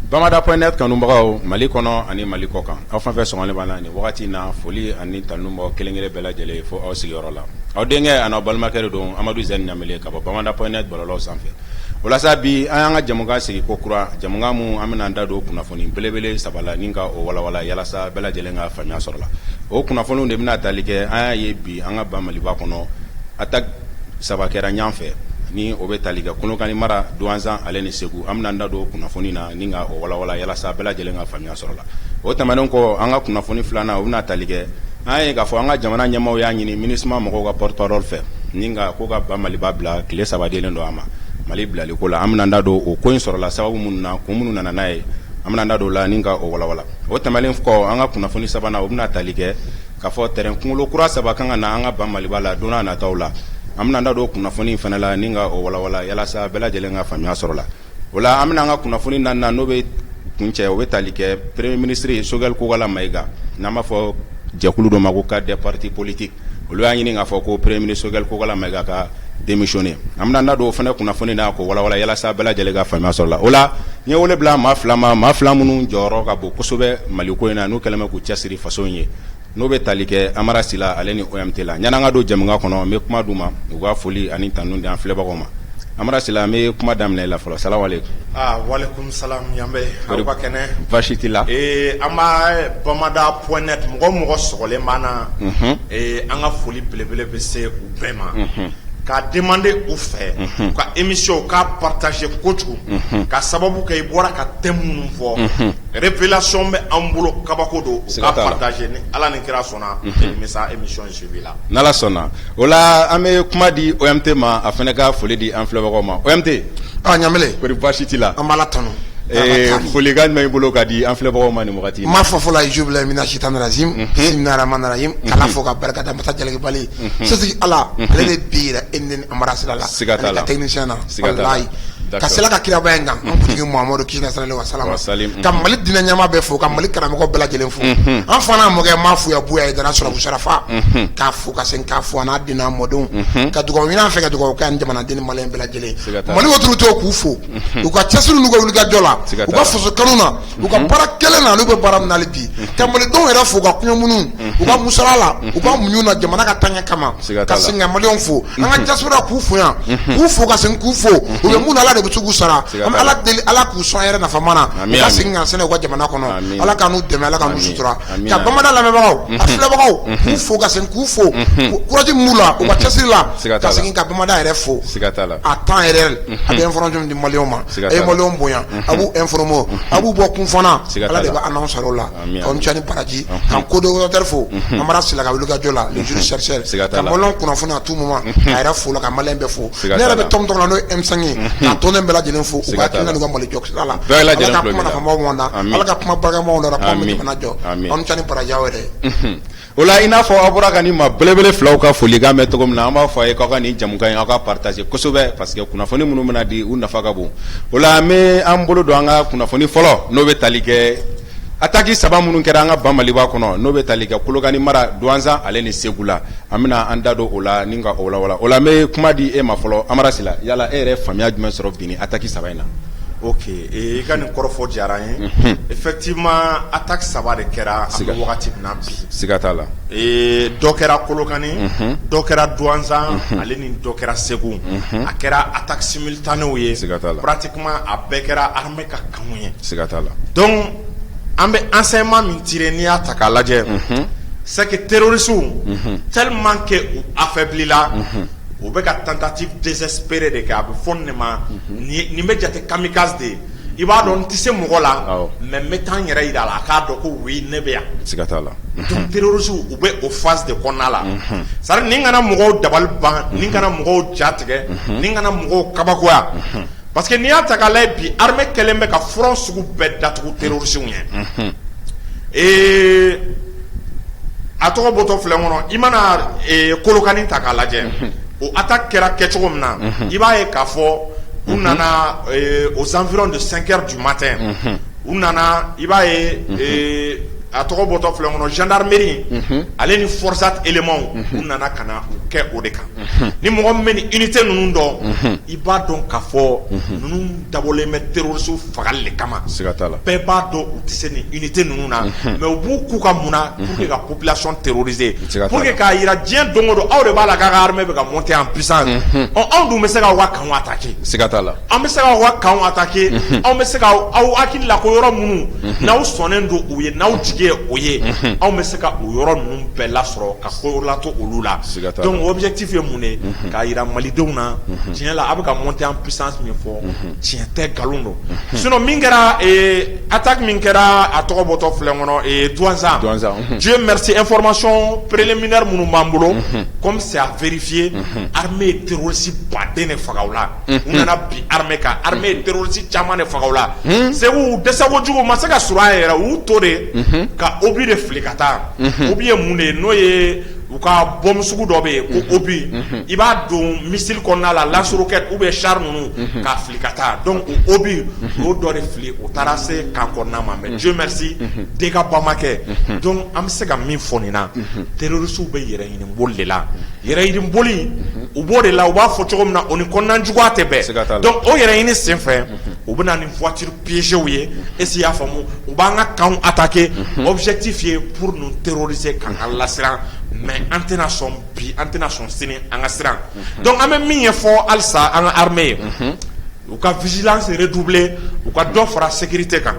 Bamada.net kanubagaw Mali kɔnɔ ani Mali kɔkan aw fan fɛ sɔgɔlen b'a la ni wagati na foli ani tanunbɔ kelen-kelen bɛɛ lajɛlen fo aw sigiyɔrɔ la aw denkɛ ani aw balimakɛ de don Amadu Zɛni Ɲamele ka bɔ Bamada.net bɔlɔlɔw sanfɛ walasa bi an y'an ka jamukan sigi ko kura jamukan mun an bɛna an da don kunnafoni belebele saba la ni ka o walawala yalasa bɛɛ lajɛlen ka faamuya sɔrɔ la o kunnafoniw de bɛna tali kɛ an y'a ye bi an ka ba Maliba kɔnɔ attaque saba kɛra ɲan fɛ ni o bɛ tali kɛ Kolokani mara Douanzan ale ni Segu an bɛna an da don kunnafoni na ni ka o walawala yalasa bɛɛ lajɛlen ka faamuya sɔrɔ la o tɛmɛnen kɔ an ka kunnafoni filanan o bɛna tali kɛ an ye k'a fɔ an ka jamana ɲɛmaaw y'a ɲini MINUSMA mɔgɔw ka porte-parole fɛ ni ka ko ka ba Maliba bila tile 3 dilen don a ma Mali bilali ko la an bɛna an da don o ko in sɔrɔla sababu minnu na kun minnu nana n'a ye an bɛna an da don la ni ka o walawala o tɛmɛnen kɔ an ka kunnafoni sabanan o bɛna tali kɛ k'a fɔ terrain kunkolo kura saba kan ka na an ka ba Maliba la don n'a nataw la an bɛna an da don kunnafoni fana la ni ka o walawala yalasa bɛɛ lajɛlen ka faamuya sɔrɔ la o la an bɛna an ka kunnafoni naaninan n'o bɛ kuncɛ o bɛ tali kɛ premier ministre Sogɛl Kogala Mayiga n'an b'a fɔ jɛkulu dɔ ma ko cadre des partis politiques olu y'a ɲini k'a fɔ ko premier ministre Sogɛl Kogala Mayiga ka démissionner an bɛna an da don o fana kunnafoni na ko walawala yalasa bɛɛ lajɛlen ka faamuya sɔrɔ la o la n ye wele bila maa fila minnu jɔyɔrɔ ka bon kosɛbɛ Mali ko in na n'u kɛlen bɛ k'u cɛsiri faso in ye n'o bɛ tali kɛ Amara Sila ale ni OMT la yan'an ka don jamukan kɔnɔ n bɛ kuma d'u ma u ka foli ani tanu di an filɛbagaw ma Amara Sila n bɛ kuma daminɛ la fɔlɔ salamu aleykum. Walekum salam yanbɛ aw ka kɛnɛ baasi t'i la. An b'a Bamada.net mɔgɔ sɔgɔlen b'an na an ka foli belebele bɛ se u bɛɛ ma. Ka demander u fɛ ka émission ka partager kojugu ka sababu kɛ i bɔra ka thème minnu fɔ révélation bɛ an bolo kabako don u ka partager ni Ala ni kira sɔnna misa émission suivi la n'Ala sɔnna o la an bɛ kuma di OMT ma a fana ka foli di an filɛbagaw ma OMT Ɲamele kɔri baasi t'i la an b'a la tanu folikan jumɛn b'i bolo ka di an filɛbagaw ma nin wagati ma fɔ fɔlɔ a'uuzu billahi mina shaitanir rajim bismillahir rahmanir rahim k'Ala fo ka barika da masa jalakibali sotigi Ala ale de bi yɛrɛ e ni Amara Sila la ka technicien na wallahi ka sela ka kiraba in kan an kuntigi Muhamadu kisi na sallallahu alaihi wasallam ka Mali dinɛ ɲɛmaa bɛɛ fo ka Mali karamɔgɔ bɛɛ lajɛlen fo an fana mɔkɛ ma fo ya buya dana sɔrɔ Sarafa k'a fo ka sen k'a fo n'a dinɛ mɔdenw ka dugawu ɲini an fɛ ka dugawu kɛ an jamanaden malien bɛɛ lajɛlen Mali woturu to k'u fo u ka cɛsiri n'u ka wulikajɔ la u ka faso kanu na u ka baara kelen na n'u bɛ baara min na hali bi ka malidenw yɛrɛ fo ka kɔɲɔmunnu u ka musala la u ka muɲu na jamana ka taɲɛ kama ka sen ka maliyɛnw fo an ka diaspora k'u fo yan k'u fo ka sen k'u fo u bɛ mun na Ala de bɛ se k'u sara an bɛ Ala deli Ala k'u sɔn yɛrɛ nafama na u ka segin ka sɛnɛ u ka jamana kɔnɔ Ala ka n'u dɛmɛ Ala ka n'u sutura ka Bamada lamɛnbagaw a filɛbagaw k'u fo ka sen k'u fo courage min b'u la u ka cɛsiri la ka segin ka Bamada yɛrɛ fo a temps yɛrɛ a bɛ information di maliyɛnw ma a ye maliyɛnw bonya a b'u informer a b'u bɔ kun fana Ala de b'a annonce o la ka Ncani Baraji ka co-directeur fo Amara Sila ka wulikajɔ la le juge chercheur ka maliyɛnw kunnafoni à tout moment a yɛrɛ fo la ka maliyɛn bɛɛ fo ne yɛrɛ bɛ tɔm tɔgɔ la n'o ye M5 ye ka tɔnden bɛɛ lajɛlen fo u ka hakilina n'u ka Mali jɔ sira la Ala ka kuma nafamaw b'an na Ala ka kuma barikamaw na rapport min jamana jɔ Ncani Baraji aw yɛrɛ o la i n'a fɔ aw bɔra ka nin maa belebele filaw ka folikan mɛn cogo min na an b'a fɔ a ye k'aw ka nin jamukan in aw ka partager kosɛbɛ parce que kunnafoni minnu bɛna di u nafa ka bon o la an bɛ an bolo don an ka kunnafoni fɔlɔ n'o bɛ tali kɛ attaque saba minnu kɛra an ka ba Maliba kɔnɔ n'o bɛ tali kɛ Kolokani mara Douanzan ale ni Segu la an bɛna an da don o la ni ka o walawala o la an bɛ kuma di e ma fɔlɔ Amara Sila yala e yɛrɛ faamuya jumɛn sɔrɔ bi ni attaque saba in na. Ok, i ka nin kɔrɔfɔ diyara n ye effectivement attaque saba de kɛra an bɛ wagati min na bi siga t'a la dɔ kɛra Kolokani dɔ kɛra Douanzan ale ni dɔ kɛra Segu a kɛra attaque simultanéw ye pratiquement a bɛɛ kɛra armée ka kanu ye siga t'a la donc an bɛ enseignement min tirer n'i y'a ta k'a lajɛ c'est que terroristes tellement que u affaiblila u bɛ ka tentative désespérée de kɛ a bɛ fɔ nin ma nin bɛ jate kamikaze de ye i b'a dɔn n tɛ se mɔgɔ la mais n bɛ taa n yɛrɛ yira a la a k'a dɔn ko oui ne bɛ yan siga t'a la donc terroristes u bɛ o phase de kɔnɔna la c'est à dire ni kana mɔgɔw dabali ban ni kana mɔgɔw ja tigɛ ni kana mɔgɔw kabakoya parce que n'i y'a ta k'a lajɛ bi armée kɛlen bɛ ka front sugu bɛɛ datugu terroristes ye a tɔgɔ bɔtɔ filɛ n kɔnɔ i mana Kolokani ta k'a lajɛ o attaque kɛra kɛcogo min na i b'a ye k'a fɔ u nana aux environs de 5 heures du matin u nana i b'a ye a tɔgɔ bɔtɔ filɛ n kɔnɔ gendarmerie ale ni forçat éléments u nana ka na kɛ o de kan ni mɔgɔ min bɛ ni unité ninnu dɔn i b'a dɔn k'a fɔ ninnu dabɔlen bɛ terroriste fagali de kama bɛɛ b'a dɔn u tɛ se ni unité ninnu na mais u b'u k'u ka mun na pour que ka population terroriser pour que k'a yira diɲɛ don o don aw de b'a la k'a ka armée bɛ ka monter en puissance anw dun bɛ se k'aw ka kanw attaquer an bɛ se k'aw ka kanw attaquer anw bɛ se k'aw hakili la ko yɔrɔ minnu n'aw sɔnnen don u ye n'aw jigi ye o ye anw bɛ se ka o yɔrɔ ninnu bɛɛ lasɔrɔ ka ko lato olu la donc objectif ye mun ye k'a yira malidenw na tiɲɛ la a bɛ ka monter en puissance min fɔ tiɲɛ tɛ nkalon don sinon min kɛra attaque min kɛra a tɔgɔ bɔtɔ filɛ kɔnɔ Douentza Dieu merci information préliminaire minnu b'an bolo comme c'est à vérifier armée terroriste baden de faga o la u nana bi armée kan armée terroriste caman de faga o la segu dɛsɛkojugu ma se ka sɔrɔ a yɛrɛ u to de ka obi de fili ka taa obi ye mun de ye n'o ye u ka bombe sugu dɔ bɛ yen ko obi i b'a don missile kɔnɔna la lance roquette ou bien char ninnu k'a fili ka taa donc o obi o dɔ de fili o taara se kan kɔnɔna ma mais Dieu merci dégâts ba ma kɛ donc an bɛ se ka min fɔ nin na terroristes bɛ yɛrɛ ɲini boli de la yɛrɛ ɲini boli u b'o de la u b'a fɔ cogo min na o ni kɔnɔna juguya tɛ bɛn donc o yɛrɛ ɲini senfɛ u bɛ na ni voiture piégée ye est-ce que i y'a faamu u b'an ka kanw attaquer objectif ye pour nous terroriser k'an ka lasiran mais an tɛna sɔn bi an tɛna sɔn sini an ka siran donc an bɛ min ye fɔ halisa an ka armée ye u ka vigilance redoubler u ka dɔ fara sécurité kan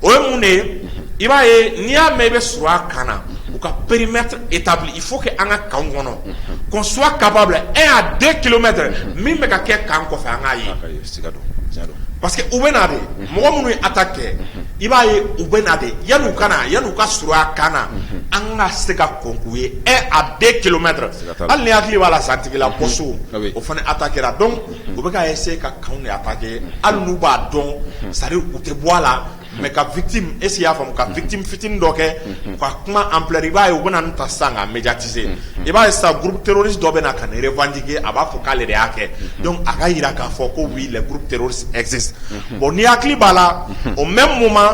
o ye mun de ye i b'a ye n'i y'a mɛn i bɛ surun a kan na u ka périmètre établi il faut que an ka kanw kɔnɔ qu'on soit capable 1 à 2 kilomètres min bɛ ka kɛ kan kɔfɛ an k'a ye parce que u bɛ na de mɔgɔ minnu ye attaque kɛ i b'a ye u bɛ na de yanni u ka surun a kan na an ka se ka kɔn k'u ye 1 à 2 kilomètres hali ni hakili b'a la santigila poso o fana attaquera donc u bɛ ka essayer ka kanw de attaquer hali n'u b'a dɔn c'est à dire u tɛ bɔ a la mais ka victime est-ce qu'il y a faamu ka victime fitinin dɔ kɛ ka kuma ampleur i b'a ye u bɛ na nin ta sisan k'a médiatiser i b'a ye sisan groupe terroriste dɔ bɛ na ka nin revendiquer a b'a fɔ k'ale de y'a kɛ donc a ka yira k'a fɔ ko oui les groupes terroristes existent bon ni hakili b'a la au même moment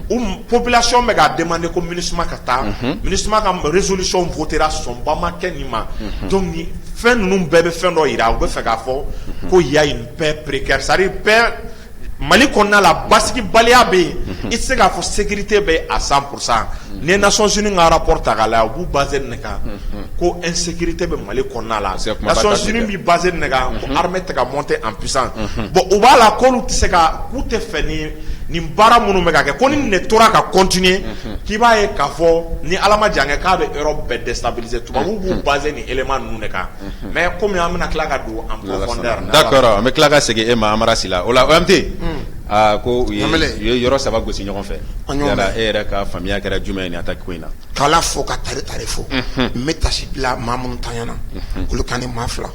où population bɛ ka demander ko MINUSMA ka taa MINUSMA ka résolution votera sɔnba ma kɛ nin ma donc ni fɛn ninnu bɛɛ bɛ fɛn dɔ yira u bɛ fɛ k'a fɔ ko y a une paix précaire c'est-à-dire paix Mali kɔnɔna la basigibaliya bɛ yen i tɛ se k'a fɔ sécurité bɛ à 100% ni ye Nations Unies ka rapport ta k'a lajɛ u b'u basé nin de kan ko insécurité bɛ Mali kɔnɔna la Nations Unies b'i basé nin de kan ko armée tɛ ka monter en puissance bon u b'a la k'olu tɛ se ka k'u tɛ fɛ nin baara minnu bɛ ka kɛ ko ni nin de tora ka continuer k'i b'a ye k'a fɔ ni Ala ma jan kɛ k'a bɛ Europe bɛɛ déstabiliser tubabuw b'u basé nin élément ninnu de kan mais comme an bɛna tila ka don en profondeur. D'accord an bɛ tila ka segin e ma Amara Sila o la OMT ko u ye yɔrɔ saba gosi ɲɔgɔn fɛ yala e yɛrɛ ka faamuya kɛra jumɛn ye nin attaque ko in na k'Ala fo ka tare fo n bɛ tasi bila maa minnu tanyana olu kan ni maa fila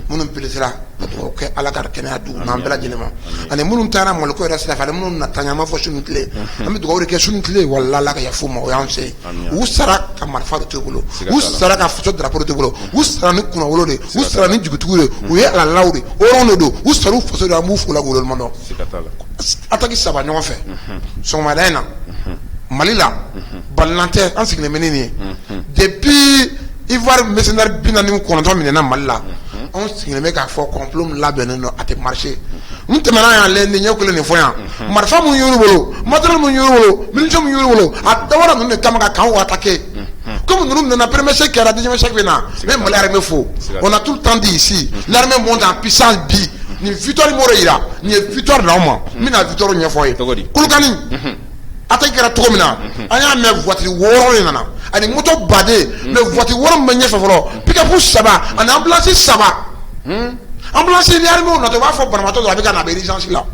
minnu peresera ka dugawu kɛ Ala ka kɛnɛya d'u ma an bɛɛ lajɛlen ma ani minnu taara Maliko yɛrɛ sira fɛ ani minnu na tanya ma fɔ su ni tile an bɛ dugawu de kɛ su ni tile walahi Ala ka yafa u ma o y'an se ye u sara ka marifa de t'u bolo u sara ka faso drapeau de t'u bolo u sara ni kunnawolo de u sara ni jigitigiw de u ye alalaw de hɔrɔnw de don u sara u faso de an b'u fo la k'u waleɲuman dɔn attaque saba ɲɔgɔn fɛ sɔgɔmada in na Mali la balilan tɛ an sigilen bɛ ni nin ye depuis Ivoire mercenaire 49 minɛna Mali la anw sigilen bɛ k'a fɔ complot min labɛnnen don a tɛ marché n tɛmɛna yan lɛ nin ɲɛ kelen nin fɔ yan marifa mun y'olu bolo matériel mun y'olu bolo munition mun y'olu bolo a dabɔra ninnu de kama ka kanw attaquer comme ninnu nana premier chèque kɛra deuxième chèque bɛ na n bɛ Mali armée fo on a tout le temps dit ici l'armée monte en puissance bi nin victoire m'o yira nin ye victoire d'anw ma n bɛna victoire ɲɛfɔ ye Kolokani attaque kɛra cogo min na an y'a mɛn voiture 6 de nana ani moto baden mais voiture 6 min bɛ ɲɛfɛ fɔlɔ pick-up 7 ani ambulance 7 ambulance ni armée natɔ u b'a fɔ banabaatɔ dɔ a bɛ ka na a bɛ urgence la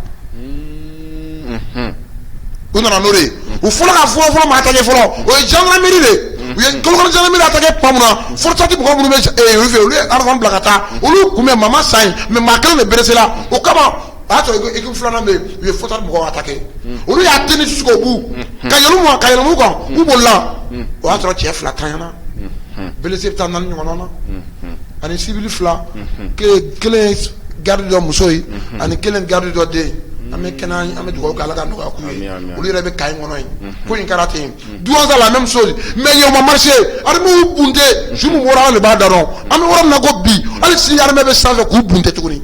u nana n'o de ye u fɔlɔ ka fɔlɔ ma attaqué fɔlɔ o ye gendarmerie de u ye Kolokani gendarmerie attaqué tuma min na forçati mɔgɔ minnu bɛ olu fɛ olu ye arme bila ka taa olu kun bɛ mama sa ye mais maa kelen de berese la o kama a y'a sɔrɔ équipe filanan bɛ yen u ye forçati mɔgɔw attaqué olu y'a teni jusqu'au bout ka yɛlɛmu kan u bolila o y'a sɔrɔ cɛ 2 tanyana blessé bɛ taa 4 ɲɔgɔnna na ani civil 2 kelen garde dɔ muso ye ani kelen garde dɔ den ame kenan ame dugawu kala ka nɔgɔya k'u ye olu yɛrɛ bɛ kayi kɔnɔ yen ko in kɛra ten douanza la même chose mais yen o ma marché armée y'u bunte jumu bɔra ale b'a da dɔn an bɛ yɔrɔ min na ko bi hali si armée bɛ sanfɛ k'u bunte tuguni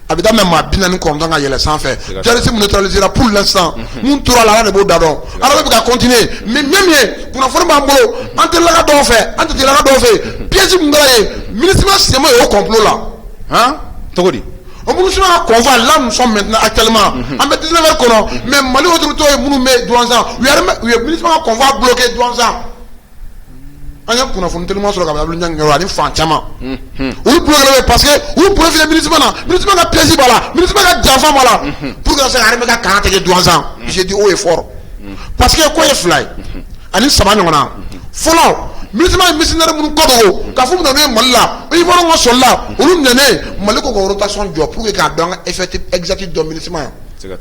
a bɛ daminɛ maa 49 ka yɛlɛ sanfɛ terrorisme neutralisera pour l'instant mun tora la ala de b'o da dɔn armée bɛ ka continuer mais même ye kunnafoni b'an bolo an tɛ laga dɔw fɛ an tɛ laga dɔw fɛ pièce min kɛra ye ministre sema ye o complot la han cogo di o minnu sera ka convoi là nous sommes maintenant actuellement an bɛ 19 heures kɔnɔ mais Mali autorité ye minnu bɛ douanza u ye ministre ka convoi bloqué douanza an ye kunnafoni teliman sɔrɔ ka bɛ Abdou Niang ani fan caman olu bloqué bɛ parce que olu profilé ministre ka pièce b'a la ministre ka janfa b'a la pour que ka se ka armée ka kan tigɛ douanza j'ai dit o est fort parce que ko ye fila ye ani saba ɲɔgɔnna fɔlɔ ministre ye missionnaire minnu kɔ dogo k'a fɔ minnu ye Mali la i bɔra ka sɔrɔ la olu nɛnɛ Mali ko ka rotation jɔ pour que k'a dɔn an ka effectif exact dɔn ministre ye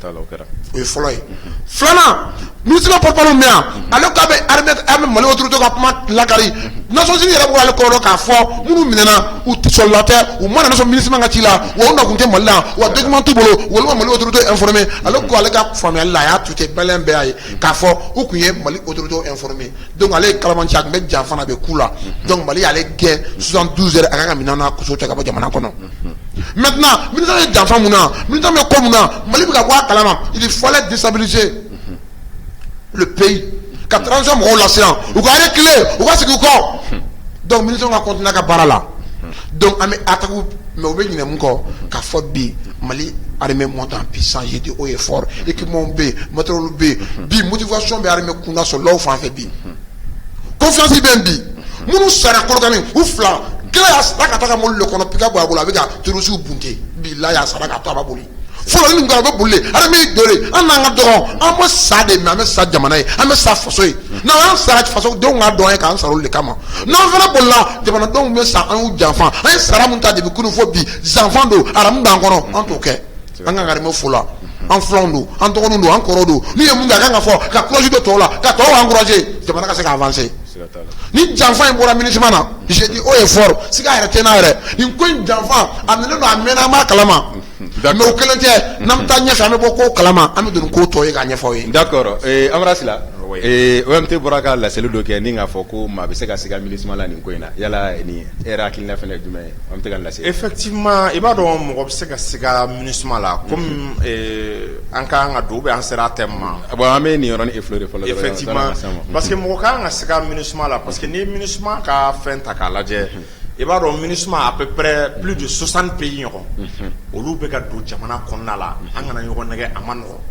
o ye fɔlɔ ye filanan ministre porte-parole min yan ale k'a bɛ armée Mali autorité ka kuma lakari Nations Unies yɛrɛ b'o ale kɔrɔ k'a fɔ minnu minɛna u sɔrɔla tɛ u mana sɔn ministre ka ci la wa u nakun tɛ Mali la wa document t'u bolo olu ma Mali autorité informé ale ko ale ka faamuyali la a y'a tuté bɛlɛn bɛɛ y'a ye k'a fɔ u kun ye Mali autorité informé donc ale ye kalamanci a tun bɛ janfa na bɛ ku la donc Mali y'ale gɛn 72 heures a kan ka minɛnw n'a so cɛ ka bɔ jamana kɔnɔ maintenant ministre ye janfa mun na ministre bɛ ko mun na Mali bɛ ka bɔ a kalama il fallait déstabiliser le pays ka transition mɔgɔw lase yan u ka reculer u ka segin u kɔ donc ministre ka continuer ka baara la donc an bɛ attaque mais u bɛ ɲinɛ mun kɔ k'a fɔ bi Mali armée monte en puissance j'ai dit o est fort équipement bɛ yen matériel bɛ yen bi motivation bɛ armée kun na sɔrɔlaw fan fɛ bi confiance bɛ yen bi minnu sara Kolokani u fila kelen y'a sara ka taa mobili de kɔnɔ pick-up b'a bolo a bɛ ka terroristes bunte bilahi y'a sara ka to a b'a boli fɔlɔ ni ngalon bɛ boli armée dore an n'an ka dɔgɔ an bɛ sa de mais an bɛ sa jamana ye an bɛ sa faso ye n'an sara faso denw ka dɔn ye k'an sara olu de kama n'an fana bolila jamanadenw bɛ sa an y'u janfa an ye sara mun ta depuis kunun fɔ bi zanfan don aramu b'an kɔnɔ an t'o kɛ an ka armée fo la an filanw don an dɔgɔninw don an kɔrɔw don n'u ye mun kɛ a kan ka fɔ ka courage don tɔw la ka tɔw encourager jamana ka se ka avancer ni janfa in bɔra ministre na j'ai dit o est fort siga yɛrɛ tɛ n'a yɛrɛ nin ko in janfa a nalen don a mɛnna an b'a kalama mais o kelen tɛ n'an bɛ taa ɲɛfɛ an bɛ bɔ ko kalama an bɛ don ko tɔ ye k'a ɲɛfɔ aw ye. d'accord Amara Sila OMT bɔra ka laseli dɔ kɛ ni k'a fɔ ko maa bɛ se ka siga MINUSMA la nin ko in na yala ni e yɛrɛ hakilina fɛnɛ ye jumɛn ye OMT ka laseli. effectivement i b'a dɔn mɔgɔ bɛ se ka siga MINUSMA la comme an ka kan ka don ou bien an sera a thème ma. bon an bɛ nin yɔrɔnin effleurer fɔlɔ. effectivement parce que mɔgɔ ka kan ka siga MINUSMA la parce que ni MINUSMA ka fɛn ta k'a lajɛ i b'a dɔn MINUSMA à peu près plus de 60 pays ɲɔgɔn olu bɛ ka don jamana kɔnɔna la an kana ɲɔgɔn nɛgɛ a ma nɔgɔn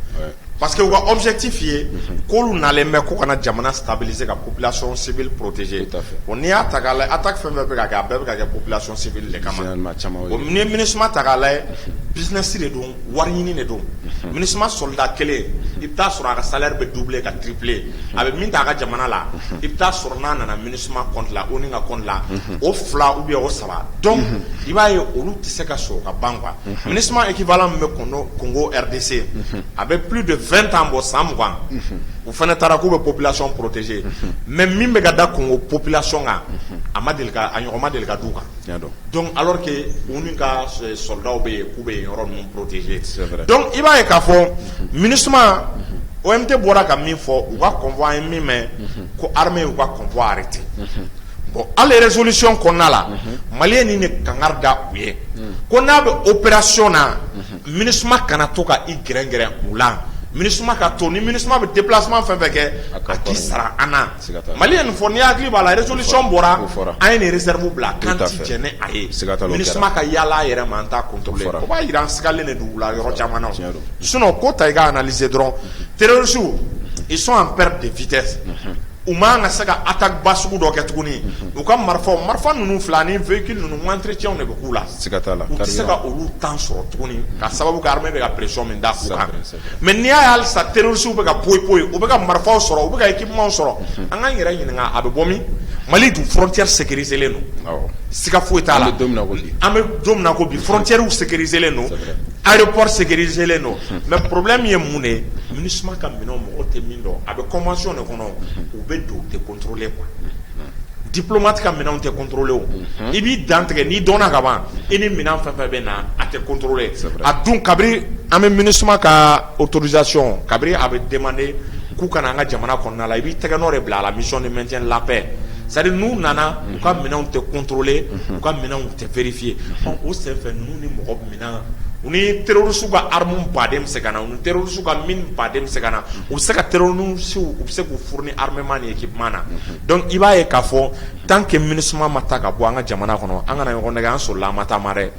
parce que u ka objectif ye k'olu nalen bɛ ko kana jamana stabiliser ka population civile protéger bon n'i y'a ta k'a lajɛ attaque fɛn fɛn bɛ ka kɛ a bɛɛ bɛ ka kɛ population civile de kama bon ni ye MINUSMA ta k'a lajɛ business de don wari ɲini de don MINUSMA soldat kelen i bɛ taa sɔrɔ a ka salaire bɛ doubler ka tripler a bɛ min ta a ka jamana la i bɛ taa sɔrɔ n'a nana MINUSMA compte la ONU ka compte la o fila ou bien o saba donc i b'a ye olu tɛ se ka sɔrɔ ka ban quoi MINUSMA équivalent min bɛ Congo RDC a bɛ plus de 20 ans bɔ san 20 u fana taara k'u bɛ population protéger mais min bɛ ka da Congo population kan a ɲɔgɔn ma deli ka d'u kan donc alors que ONU ka soldats bɛ yen k'u bɛ yen yɔrɔ ninnu protéger donc i b'a ye k'a fɔ MINUSMA OMT bɔra ka min fɔ u ka convoi ye min mɛn ko armée y'u ka convoi arrêté bon hali résolution kɔnɔna la maliyɛn ni ne kangari da u ye ko n'a bɛ opération na MINUSMA kana to ka i gɛrɛgɛrɛ u la MINUSMA ka to ni MINUSMA bɛ déplacement fɛn fɛn kɛ a k'i sara an na maliyɛn nin fɔ n'i hakili b'a la résolution bɔra an ye nin réserve bila kan ti jɛ ni a ye MINUSMA ka yaala a yɛrɛ ma an t'a contrôler o b'a yira an sigalen de don u la yɔrɔ caman na sinon ko ta i ka analyser dɔrɔn terroristes ils sont en perte de vitesse u man ka se ka attaque ba sugu dɔ kɛ tuguni u ka marifa ninnu fila ni véhicule ninnu entretien de bɛ k'u la u tɛ se ka olu temps sɔrɔ tuguni ka sababu kɛ armée bɛ ka pression min da u kan mais n'i y'a ye halisa terroristes bɛ ka poyi u bɛ ka marifaw sɔrɔ u bɛ ka équipement sɔrɔ an k'an yɛrɛ ɲininka a bɛ bɔ min Mali dun frontière sécurisée don siga foyi t'a la an bɛ don min na ko bi frontières sécurisées don aéroport sécurisé don mais problème ye mun de ye MINUSMA ka minɛnw mɔgɔ tɛ min dɔn a bɛ convention de kɔnɔ u bɛ don u tɛ contrôler quoi diplomate ka minɛnw tɛ contrôler o i b'i dan tigɛ n'i dɔnna ka ban i ni minɛn fɛn fɛn bɛ na a tɛ contrôler a dun kabiri an bɛ MINUSMA ka autorisation kabiri a bɛ demander k'u kana an ka jamana kɔnɔna la i b'i tɛgɛ nɔ de bila a la mission de maintien de la paix c'est-à-dire n'u nana u ka minɛnw tɛ contrôler u ka minɛnw tɛ vérifier o sen fɛ ninnu ni mɔgɔ minɛn u ni terroriste ka arme baden bɛ se ka na u ni terroriste ka mine baden bɛ se ka na u bɛ se ka terroriste u bɛ se k'u fournir armement ni équipement na donc i b'a ye k'a fɔ tant que MINUSMA ma ta ka bɔ an ka jamana kɔnɔ an kana ɲɔgɔn nɛgɛ an sɔrɔla an ma taa ma dɛ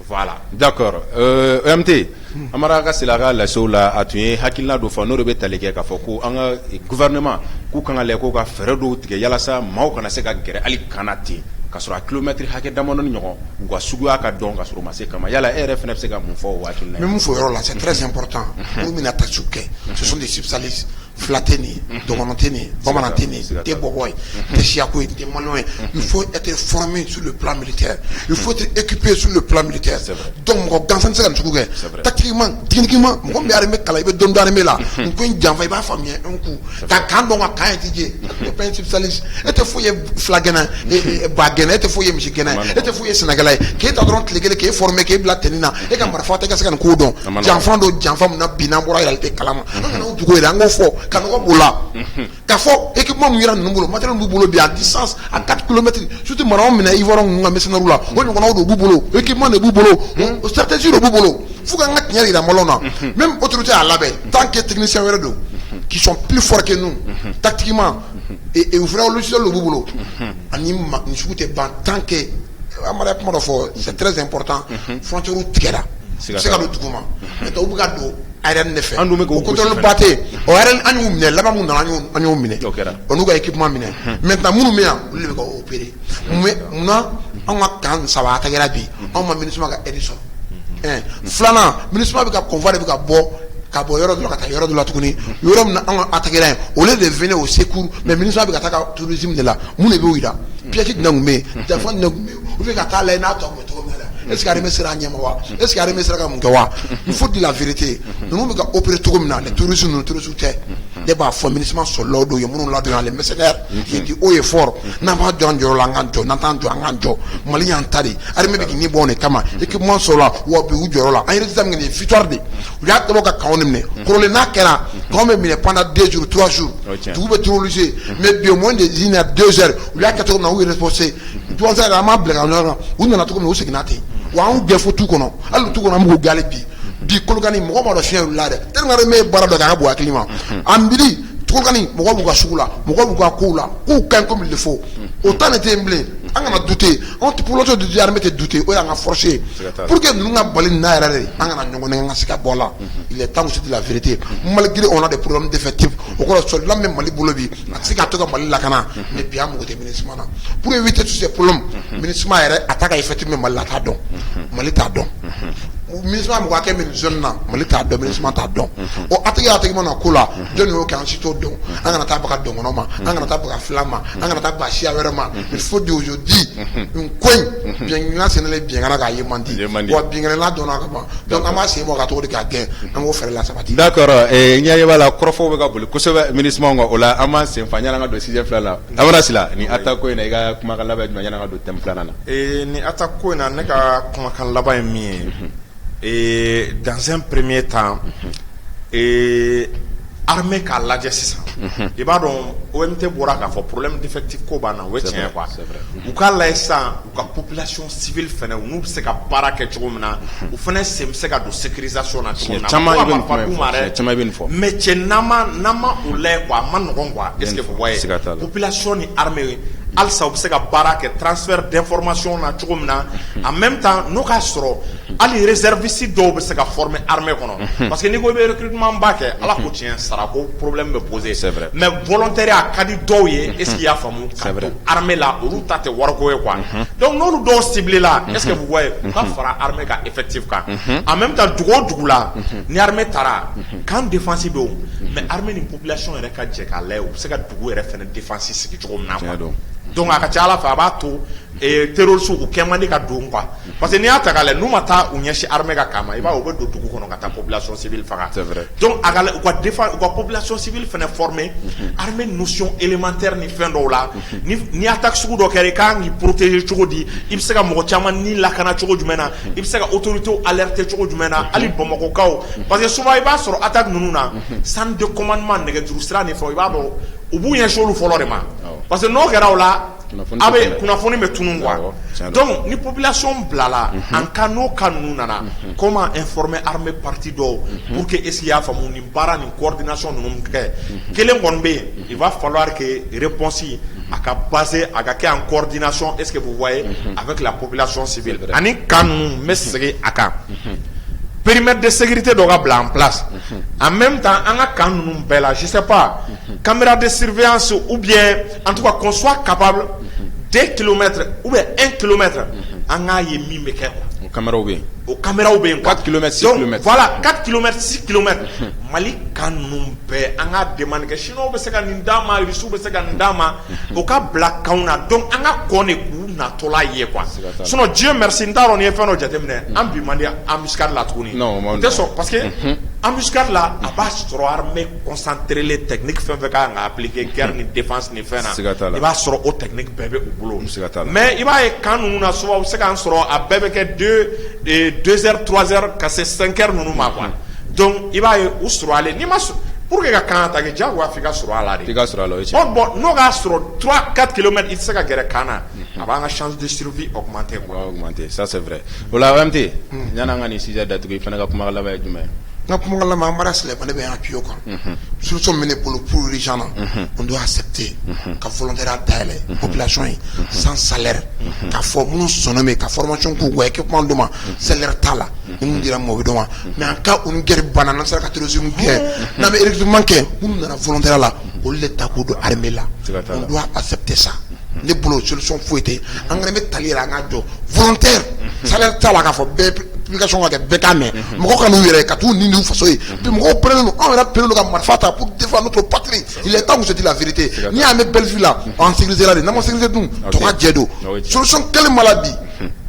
voilà d'accord OMT Amara ka sila ka lasew la a tun ye hakilina dɔ fɔ n'o de bɛ tali kɛ k'a fɔ ko an ka gouvernement k'u kan ka lajɛ ko ka fɛɛrɛ dɔw tigɛ yalasa maaw kana se ka gɛrɛ hali kana ten ka sɔrɔ a kilomètre hakɛ damadɔni ɲɔgɔn u ka suguya ka dɔn ka sɔrɔ u ma se kama yala e yɛrɛ fana bɛ se ka mun fɔ o waati la. mais mun fɔ yɔrɔ la c'est très important pour mina taxu kɛ ce sont des subsalistes fila tɛ nin ye dɔgɔnɔ tɛ nin ye bamanan tɛ nin ye tɛ bɔbɔ ye tɛ siyako ye tɛ maliyɛn ye il faut être formé sur le plan militaire il faut être équipé sur le plan militaire donc mɔgɔ gansan tɛ se ka nin sugu kɛ tactiquement techniquement mɔgɔ min bɛ armée kalan i bɛ dɔn armée la nin ko in janfa i b'a faamuya un coup ka kan dɔn ka kan ye ti je e pas un subsaliste e tɛ foyi ye fila gɛnɛ ba gɛnɛ e tɛ foyi ye misi gɛnɛ e tɛ foyi ye sɛnɛkɛla ye k'e ta dɔrɔn tile kelen k'e formé k'e bila tenni na e ka marifa tɛ ka se ka nin ko dɔn janfa dɔ janfa min na bi n'an bɔra réalité kalama an kana o dugu yɛrɛ an k'o fɔ ka nɔgɔ b'o la k'a fɔ équipement min yɛrɛ ninnu bolo matériel b'u bolo bi à distance à 4 km surtout maraw minɛ Ivoire ninnu ka mercenaires la o ɲɔgɔnnaw de b'u bolo équipement de b'u bolo stratégie de b'u bolo fo k'an ka tiɲɛ yira malɔn na même autorité y'a labɛn tant que technicien wɛrɛ don qui sont plus forts que nous tactiquement et vraiment logiciel de b'u bolo ani nin sugu tɛ ban tant que amara kuma dɔ fɔ c'est très important frontière tigɛra se ka don dugu ma mais u bɛ ka don ARN de fɛ o contrôle ba tɛ yen o ARN an y'u minɛ laban mun nana an y'u minɛ o n'u ka équipement minɛ maintenant minnu bɛ yan olu de bɛ ka opérer munna anw ka kan saba a tɛgɛra bi anw ma MINUSMA ka aide sɔrɔ filanan MINUSMA bɛ ka convoi de bɛ ka bɔ yɔrɔ dɔ la ka taa yɔrɔ dɔ la tuguni yɔrɔ min na anw ka attaquera yen au lieu de venir au secours mais MINUSMA bɛ ka taa ka tourisme de la mun de b'o yira pièce jumɛn tun bɛ yen téléphone jumɛn tun bɛ yen ou bien ka taa lajɛ n'a tɔ tun bɛ cogo min na est ce que armée sera ɲɛma wa est ce que armée sera ka mun kɛ wa il faut dire la vérité ninnu bɛ ka opérer cogo min na les touristes ninnu touristes tɛ ne b'a fɔ MINUSMA sɔrɔlaw don ye minnu ladon les mercenaires qui dit haut et fort n'an b'a jɔ an jɔyɔrɔ la an k'an jɔ n'an t'an jɔ an k'an jɔ Mali y'an ta de armée bɛ k'i ɲɛ bɔ o de kama équipement sɔrɔla wa bi u jɔyɔrɔ la an ye résultat min kɛ nin ye victoire de u y'a dabɔ ka kanw de minɛ kɔrɔlen n'a kɛra kanw bɛ minɛ pendant 2 jours 3 jours dugu bɛ terroriser mais bi au moins de 1 à 2 heures u y'a kɛ cogo min na u yɛrɛ responsé 3 heures an m'a bila ka ɲɔgɔn kan u nana cogo min na u seginna ten wa anw gɛn fo tu kɔnɔ hali tu kɔnɔ an b'u gale bi Kolokani mɔgɔ ma dɔn fiɲɛ wulila dɛ tellement que me baara dɔ k'a ka bon hakili ma an biri Kolokani mɔgɔ b'u ka sugu la mɔgɔ b'u ka kow la k'u ka ɲi comme il le faut o temps de tɛ yen bilen an kana douter anw tɛ population de armée tɛ douter o y'an ka force ye pour que ninnu ka bali nin na yɛrɛ de an kana ɲɔgɔn nɛgɛ an ka se ka bɔ a la il est temps aussi de la vérité malgré on a des problèmes d'effectifs o kɔrɔ soldat bɛ Mali bolo bi a tɛ se ka to ka Mali lakana mais bi an mago tɛ MINUSMA na pour éviter tous ces problèmes MINUSMA yɛrɛ a t'a ka effectif min Mali la a t'a dɔn Mali t'a dɔn MINUSMA mɔgɔ hakɛ min zone na Mali t'a dɔn MINUSMA t'a dɔn o atigi mana ko la jɔn y'o kɛ an si t'o dɔn an kana taa baga dɔngɔnɔ ma an kana taa baga filan ma an kana taa baga siya wɛrɛ ma il faut dire aujourd'hui nin ko in biɛnkana sɛnɛlen biɛnkana k'a ye man di wa biɛnkana dɔnna ka ban donc an b'a sen bɔ ka tɔgɔ de k'a gɛn an k'o fɛɛrɛ la sabati. d'accord n y'a ye b'a la kɔrɔfɔw bɛ ka boli kosɛbɛ MINUSMA kan o la an b'an sen fa yanni an ka don sujet filanan la Amara Sila nin attaque ko in na i ka kumakan laban jumɛn yanni an ka don thème filanan na. nin attaque ko in na ne ka kumakan laban ye min ye. Et dans un premier temps, armée k'a lajɛ sisan i b'a dɔn OMT bɔra k'a fɔ problème d'effectif ko b'an na o ye tiɲɛ quoi u k'a lajɛ sisan u ka population civile fɛnɛ u n'u bɛ se ka baara kɛ cogo min na u fɛnɛ sen bɛ se ka don sécurisation na cogo min na caman i bɛ nin fɔ mais cɛ n'an ma u lajɛ quoi a ma nɔgɔn quoi est ce que vous voyez population ni armée halisa u bɛ se ka baara kɛ transfert d'information na cogo min na en même temps n'o k'a sɔrɔ hali réserviste dɔw bɛ se ka former armée kɔnɔ parce que n'i ko i bɛ recrutement ba kɛ ala ko tiɲɛ sara ko problème bɛ poser mais volontaire a ka di dɔw ye est ce qu'il y'a faamu ka to armée la olu ta tɛ wariko ye quoi donc n'olu dɔw ciblé la est ce que vous voyez u ka fara armée ka effectif kan en même temps dugu o dugu la ni armée taara camp défensif bɛ o mais armée ni population yɛrɛ ka jɛ k'a lajɛ u bɛ se ka dugu yɛrɛ fɛnɛ défense sigi cogo min na quoi donc a ka ca Ala fɛ a b'a to terroriste u kɛ man di ka don quoi parce que n'i y'a ta k'a lajɛ n'u ma taa u ɲɛsin armée ka kama i b'a ye u bɛ don dugu kɔnɔ ka taa population civile faga donc a ka u ka défense u ka population civile fɛnɛ former armée notion élémentaire ni fɛn dɔw la ni attaque sugu dɔ kɛra i kan k'i protéger cogo di i bɛ se ka mɔgɔ caman ni lakana cogo jumɛn na i bɛ se ka autorités alerter cogo jumɛn na hali Bamakɔkaw parce que souvent i b'a sɔrɔ attaque ninnu na centre de commandement nɛgɛjuru sira ni fɛnw i b'a dɔn u b'u ɲɛsin olu fɔlɔ de ma parce que n'o kɛra o la a bɛ kunnafoni bɛ tunun quoi donc ni population bilala en cas n'o cas ninnu nana comment informer armée partie dɔw pour que est-ce que i y'a faamu nin baara nin coordination ninnu kɛ kelen kɔni bɛ yen il va falloir que réponse a ka baser a ka kɛ en coordination est-ce que vous voyez avec la population civile ani cas ninnu n bɛ segin a kan périmètre de sécurité dɔ ka bila en place en même temps an ka kan ninnu bɛɛ la je sais pas caméra de surveillance ou bien en tout cas qu'on soit capable 2 kilomètres ou bien 1 kilomètre an k'a ye min bɛ kɛ quoi. Caméraw bɛ yen. O caméraw bɛ yen quoi. 4 kilomètres 6 kilomètres. Voilà 4 kilomètres 6 kilomètres. Mali kan ninnu bɛɛ an k'a demande kɛ sinon bɛ se ka nin d'a ma Russiw bɛ se ka nin d'a ma o ka bila kanw na donc an ka kɔn de k'u natɔla ye quoi sinon Dieu merci n t'a dɔn n'i ye fɛn dɔ jateminɛ an bi man di embuscade la tuguni o tɛ sɔn parce que embuscade la a b'a sɔrɔ armée concentrée les techniques fɛn fɛn kan ka appliquer guerre ni défense ni fɛn na i b'a sɔrɔ o technique bɛɛ bɛ u bolo mais i b'a ye kan ninnu na souvent u bɛ se k'an sɔrɔ a bɛɛ bɛ kɛ 2 heures 3 heures ka se 5 heures ninnu ma quoi donc i b'a ye u sɔrɔlen n'i ma pour que ka kan attaquer diyagoya f'i ka sɔrɔ a la de. F'i ka sɔrɔ a la o ye tiɲɛ. Bon n'o k'a sɔrɔ 3-4 kilomètres i tɛ se ka gɛrɛ kan na a b'an ka chance de survie augmenter quoi. Va augmenter ça c'est vrai. O la OMT yan'an ka nin sujet datugu i fana ka kuma laban ye jumɛn ye? N ka kuma laban an bɔra Silɛbɛ ne bɛ n appuyer o kan. Solution min bɛ ne bolo pour les gens on doit accepter ka volontariat dayɛlɛ population ye sans salaire k'a fɔ minnu sɔnna min ka formation k'u wa équipement d'u ma salaire t'a la ni mun dira mɔgɔ bɛ d'u ma mais en cas olu guerre banna n'an sera ka terrorisme kɛ n'an bɛ recrutement kɛ minnu nana volontariat la olu de ta k'u don armée la on doit accepter ça. Ne bolo solution foyi tɛ an kana bɛ tali yɛrɛ an ka jɔ volontaire salaire t'a la k'a fɔ bɛɛ publication ka kɛ bɛɛ k'a mɛn mɔgɔw ka n'u yɛrɛ ka t'u ni n'u faso ye bi mɔgɔw prenez nous anw yɛrɛ prenez nous ka marifa ta pour défendre notre patrie il est temps que je dise la vérité n'i y'a mɛn Belleville la en sécurité la de n'an ma sécurité dun tɔ ka jɛ don solution kelen ma la bi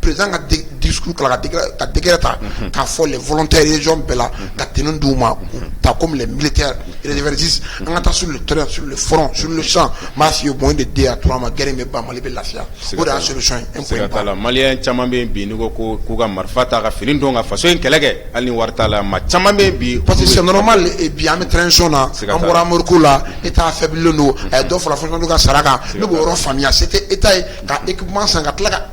président ka discours kala ka décret ta k'a fɔ les volontaires région bɛɛ la ka tenue d'u ma ta comme les militaires et les divertisses an ka taa sur le terrain sur le front sur le champ m'a f'i ye bon de 2 à 3 ma guerre bɛ ban Mali bɛ lafiya o de y'a solution ye. Siga t'a la maliyɛn caman bɛ yen bi n'i ko k'u ka marifa ta ka fini don ka faso in kɛlɛ kɛ hali ni wari t'a la maa caman bɛ yen bi. parce que c'est normal bi an bɛ transition na an bɔra Amérique la État affaibli don a ye dɔ fara fɛn ka sara kan ne b'o yɔrɔ faamuya c'était État ye ka équipement san ka tila ka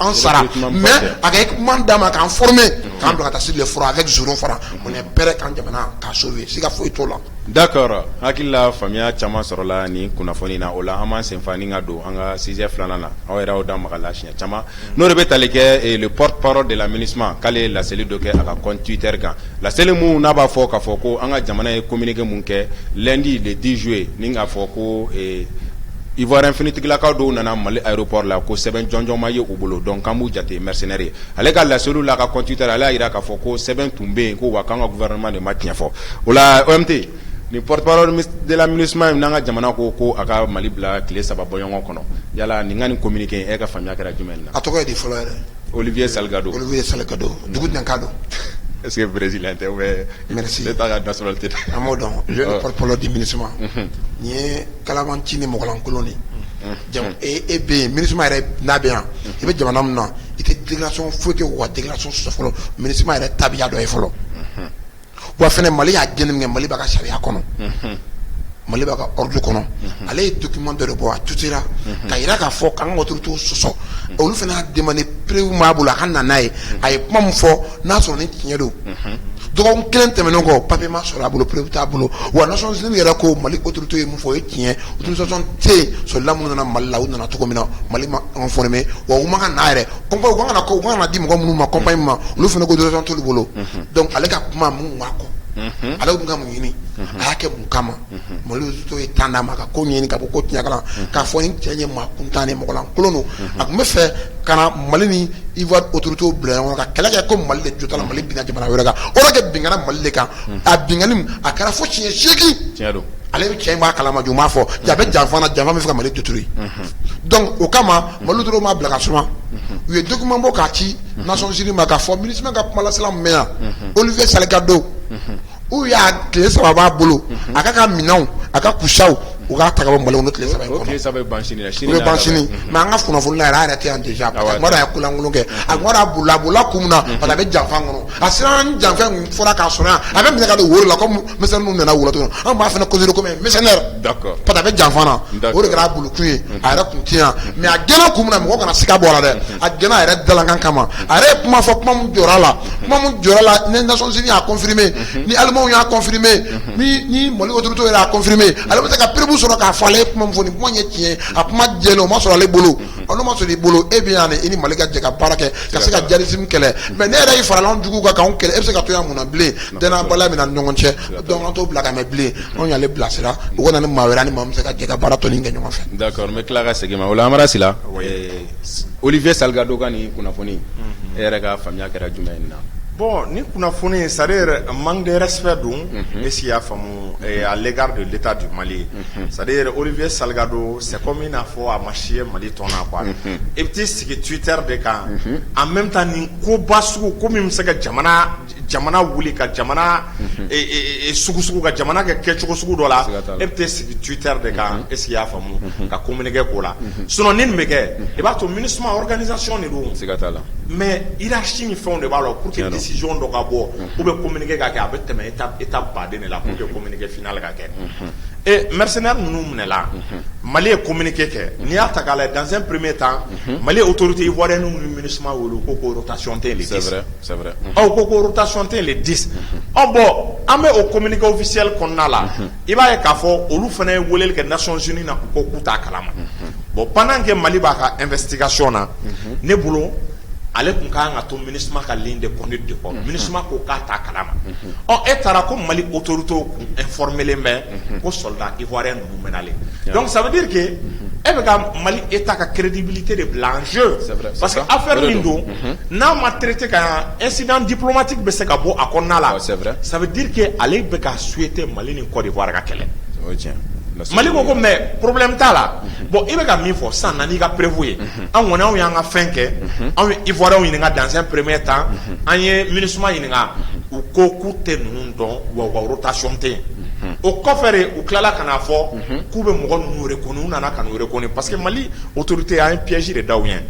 en sara mais a ka équipement d'a ma k'an former k'an bila ka taa sur les fronts avec zoro fara on est prêt k'an jamana k'a sauver siga foyi t'o la. D'accord hakili la faamuya caman sɔrɔla nin kunnafoni na o la an b'an senfa ni ka don an ka sujet filanan na aw yɛrɛ y'aw da maga la siɲɛ caman n'o de bɛ tali kɛ le porte-parole de la MINUSMA k'ale ye laseli dɔ kɛ a ka compte Twitter kan laseli mun n'a b'a fɔ k'a fɔ ko an ka jamana ye communiqué mun kɛ lundi le 10 juillet ni k'a fɔ ko Ivoirien finitigilakaw dɔw nana Mali aéroport la ko sɛbɛn jɔnjɔn ma ye u bolo donc k'an b'u jate mercenaires ye ale ka laseliw la ka compte Twitter ale y'a jira k'a fɔ ko sɛbɛn tun bɛ yen ko wa k'an ka gouvernement de ma tiɲɛ fɔ o la OMT ni porte-parole de la MINUSMA n'an ka jamana ko a ka Mali bila tile 3 bɔɲɔgɔn kɔnɔ yala nin ka nin communiqué e ka faamuya kɛra jumɛn na. A tɔgɔ ye di fɔlɔ yɛrɛ. Olivier Salgado. Olivier Salgado dugu jumɛn ka don. Est-ce que brésilien tɛ ou bien. Merci. C'est ta nationalité. An m'o dɔn je le porte-parole du MINUSMA. Nin ye kalabanci ni mɔgɔlankolon de. E bɛ yen MINUSMA yɛrɛ n'a bɛ yan i bɛ jamana min na i tɛ déclaration foyi kɛ wa déclaration sɔsɔ fɔlɔ MINUSMA yɛrɛ tabiya dɔ ye fɔlɔ wa fɛnɛ Mali y'a jɛni min kɛ Mali b'a ka sariya kɔnɔ Mali b'a ka ordre kɔnɔ ale ye document dɔ de bɔ a tutira ka yira k'a fɔ k'an ka autorité sɔsɔ olu fɛnɛ y'a demandé preuve m'a bolo a ka na n'a ye a ye kuma min fɔ n'a sɔrɔ ni tiɲɛ don dɔgɔkun kelen tɛmɛnen kɔ papier ma sɔrɔ a bolo preuve t'a bolo wa Nations Unies yɛrɛ ko Mali autorité ye mun fɔ o ye tiɲɛ autorisation tɛ yen soldat minnu nana Mali la u nana cogo min na Mali ma informé wa u ma ka na yɛrɛ compagnie u ka na di mɔgɔ minnu ma compagnie ma olu fɛnɛ ko autorisation t'olu bolo donc ale ka kuma mun b'a kɔ ale kun ka mun ɲini a y'a kɛ mun kama Mali autorité ye temps d'a ma ka ko ɲɛɲini ka bɔ ko tiɲɛ kalan k'a fɔ ni cɛ ye maa kuntan ni mɔgɔlankolon don a tun bɛ fɛ ka na Mali ni Ivoire autorité bila ɲɔgɔn kan kɛlɛ kɛ ko Mali de jota la Mali binna jamana wɛrɛ kan o de kɛ binkana Mali de kan a binkani a kɛra fo siɲɛ 8 ale ale bɛ cɛ in b'a kalama ju m'a fɔ jabe janfa janfa bɛ fɛ ka Mali détruire donc o kama Mali dɔrɔn m'a bila ka suma u ye document bɔ k'a ci Nations Unies ma k'a fɔ MINUSMA ka kumalasela min bɛ yan Olivier Salgado u y'a tile 3 b'a bolo a ka minɛnw a ka kusaw u k'a ta ka bɔ Mali kɔnɔ tile 3 in kɔnɔ. O tile 3 bɛ ban sini la. O bɛ ban sini mais an ka kunnafoni la yɛrɛ a yɛrɛ tɛ yan déjà parce que kuma dɔ a ye kolankolon kɛ a kuma dɔ a bolila kun min na parce que a bɛ janfa kɔnɔ a sera ni janfa in fɔra k'a sɔrɔ yan a bɛ minɛ ka don woro la comme mercenaires ninnu nana woro tuguni an b'a fana considérer comme mercenaire parce que a bɛ janfa na o de kɛra a bolokun ye a yɛrɛ kun tɛ yan mais a gɛnna kun min na mɔgɔ kana siga bɔ a la dɛ a gɛnna a yɛrɛ dalankan kama a yɛrɛ ye kuma fɔ kuma min jɔra la ni Nations Unies y'a confirmé ni Allemands y'a confirmé ni Mali autorités yɛrɛ y'a confirmé ale bɛ se ka preuve sɔrɔ k'a fɔ ale ye kuma min fɔ nin kuma ye tiɲɛ a kuma jɛlen o ma sɔrɔ ale bolo n'o ma sɔrɔ i bolo e bɛ yan i ni Mali ka jɛ ka baara kɛ ka se ka djihadisme kɛlɛ mais ne yɛrɛ y'i farala anw juguw kan k'anw kɛlɛ e bɛ se ka to yan mun na bilen danaya bɛ na ni ɲɔgɔn cɛ donc an t'o bila ka mɛn bilen anw y'ale bilasira u ka na ni maa wɛrɛ ani maa min bɛ se ka jɛ ka baara tɔ nin kɛ ɲɔgɔn fɛ. D'accord n bɛ tila ka segin ma o la Amara Sila Olivier Salgado ka nin kunnafoni e yɛrɛ ka faamuya kɛra jumɛn ye nin na. Bon, ni kunnafoni c'est-à-dire manque de respect dun est-ce qu'il y a à l'égard de l'État du Mali. C'est-à-dire Olivier Salgado c'est comme il a fait à marcher Mali ton quoi. Et puis c'est Twitter de kan en même temps ni ko basu ko min se ka jamana wuli ka jamana sugu ka jamana kɛ cogo sugu dɔ la e bɛ sigi Twitter de kan est-ce qu'il y a ka communiquer ko la sinon ni nin bɛ kɛ i b'a to MINUSMA organisation de don mais hiérarchie ni fɛnw de b'a la pour que décision dɔ ka bɔ ou bɛ communiquer ka kɛ a bɛ tɛmɛ étape baden de la pour que communiqué final ka kɛ et mercenaires ninnu minɛla Mali ye communiqué kɛ n'i y'a ta k'a lajɛ dans un premier temps Mali autorité ivoirienne ni MINUSMA wele ko rotation tɛ le 10 c'est vrai ko rotation tɛ le 10 bon an bɛ o communiqué officiel kɔnɔna la i b'a ye k'a fɔ olu fana ye weleli kɛ Nations Unies na ko k'u t'a kalama bon pendant que Mali b'a ka investigation na ne bolo ale kun kan ka to MINUSMA ka ligne de conduite de kɔ MINUSMA ko k'a t'a kalama e taara ko Mali autorité kun informelen bɛ ko soldat ivoirien ninnu mɛnalen donc ça veut dire que e bɛ ka Mali État ka crédibilité de bila en jeu parce que affaire min don n'a ma traité ka incident diplomatique bɛ se ka bɔ a kɔnɔna la ça veut dire que ale bɛ ka souhaiter Mali ni Côte d'Ivoire ka kɛlɛ Mali ko mais problème t'a la bon i bɛ ka min fɔ san n'i ka prévu ye an kɔni anw y'an ka fɛn kɛ anw ye Ivoiriens ɲininka dans un premier temps an ye MINUSMA ɲininka u ko k'u tɛ ninnu dɔn wa u ka rotation tɛ yen o kɔfɛ de u tilala ka na fɔ k'u bɛ mɔgɔ ninnu reconnus u nana ka n'u reconnus parce que Mali autorité an ye piège de da u ɲɛ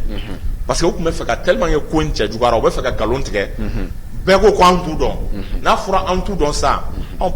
parce que u tun bɛ fɛ ka tellement que ko in cɛ juguyara u bɛ fɛ ka nkalon tigɛ bɛɛ ko ko an t'u dɔn n'a fɔra an t'u dɔn sa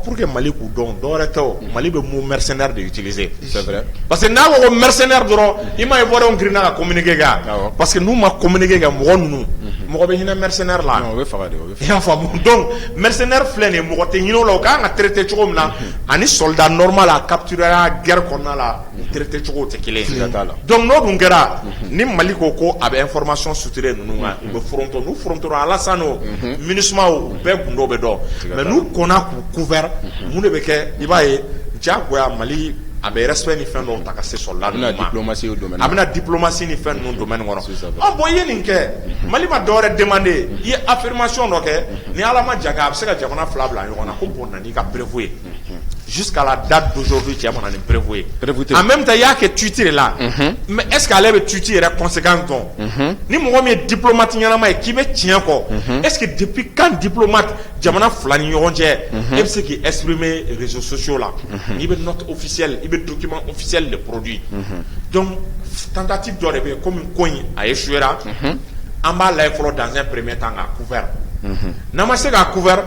pour que Mali k'u dɔn dɔwɛrɛ tɛ o Mali bɛ mot mercenaire de utiliser c'est vrai parce que n'a ko mercenaire dɔrɔn i ma Ivoiriens girinna ka communiquer kɛ parce que n'u ma communiquer kɛ mɔgɔ ninnu mɔgɔ bɛ hinɛ mercenaire la o bɛ faga de i y'a faamu donc mercenaire filɛ nin ye mɔgɔ tɛ hinɛ o la o kan ka traiter cogo min na ani soldat normal a capturer guerre kɔnɔna la traiter cogo tɛ kelen ye donc n'o dun kɛra ni Mali ko a bɛ information souterrain ninnu kan u bɛ foronto n'u forontora Alassane o MINUSMA o bɛɛ gundo bɛ dɔn mais n'u kɔnna k'u couvert mun de bɛ kɛ i b'a ye diyagoya Mali a bɛ respect ni fɛn dɔw ta ka se soldat ninnu ma a bɛna diplomatie ni fɛn ninnu domaine kɔnɔ bon i ye nin kɛ Mali ma dɔwɛrɛ demander i ye affirmation dɔ kɛ ni Ala ma jan kɛ a bɛ se ka jamana fila bila ɲɔgɔn na ko bon na n'i ka prévu ye jusqu'à la date d'aujourd'hui cɛ ma na ni prévu ye en même temps i y'a kɛ tweet de la mais est ce que ale bɛ tweet yɛrɛ conséquence dɔn ni mɔgɔ min ye diplomate ɲɛnama ye k'i bɛ tiɲɛ kɔ est ce que depuis quand diplomate jamana fila ni ɲɔgɔn cɛ e bɛ se k'i exprimer réseaux sociaux la n'i bɛ note officielle i bɛ document officiel de produit donc tentative dɔ de bɛ yen komi ko in a échoué an b'a lajɛ fɔlɔ dans un premier temps k'a couvert n'an ma se k'a couvert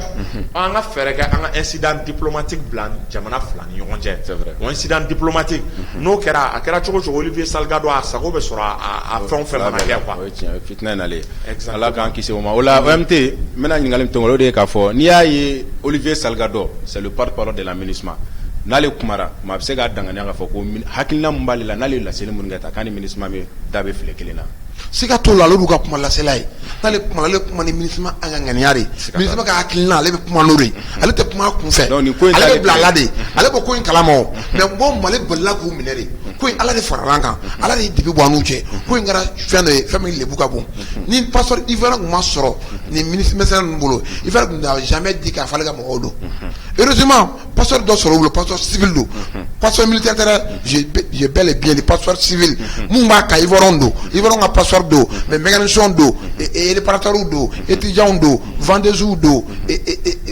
an ka fɛɛrɛ kɛ an ka incident diplomatique bila jamana fila ni ɲɔgɔn cɛ o incident diplomatique n'o kɛra a kɛra cogo cogo Olivier Salgado a sago bɛ sɔrɔ a fɛn o fɛn mana kɛ quoi fitinɛ nalen Ala k'an kisi o ma o la OMT n bɛna ɲininkali min tɔngɔ o de ye k'a fɔ n'i y'a ye Olivier Salgado c'est le porte-parole de la MINUSMA n'ale kumara maa bɛ se k'a danganiya k'a fɔ ko hakilina min b'ale la n'ale laseli minnu kɛ ta k'a ni MINUSMA bɛ da bɛ file kelen na siga t'o la ale b'u ka kuma lasela ye n'ale kuma ni MINUSMA an ka ŋaniya de MINUSMA ka hakilina ale bɛ kuma n'o de ale tɛ kuma kunfɛ ale bɛ bila a la de ale bɛ ko in kalama o mais bon Mali balila k'u minɛ de ko ala de fara kan ala de dibi bɔ anu cɛ ko in kɛra fɛn dɔ ye fɛn min lebu ka bon ni passeport ivoirien kun ma sɔrɔ ni ministre ninnu bolo ivoirien kun n'a jamais dit k'a fɔ ale ka mɔgɔw don heureusement passeport dɔ sɔrɔ u bolo passeport civil don passeport militaire tɛ je bel et bien le passeport civil mun b'a ka ivoirien don ivoirien ka passeport don mais mécanicien don réparateur don étudiant don vendeuse don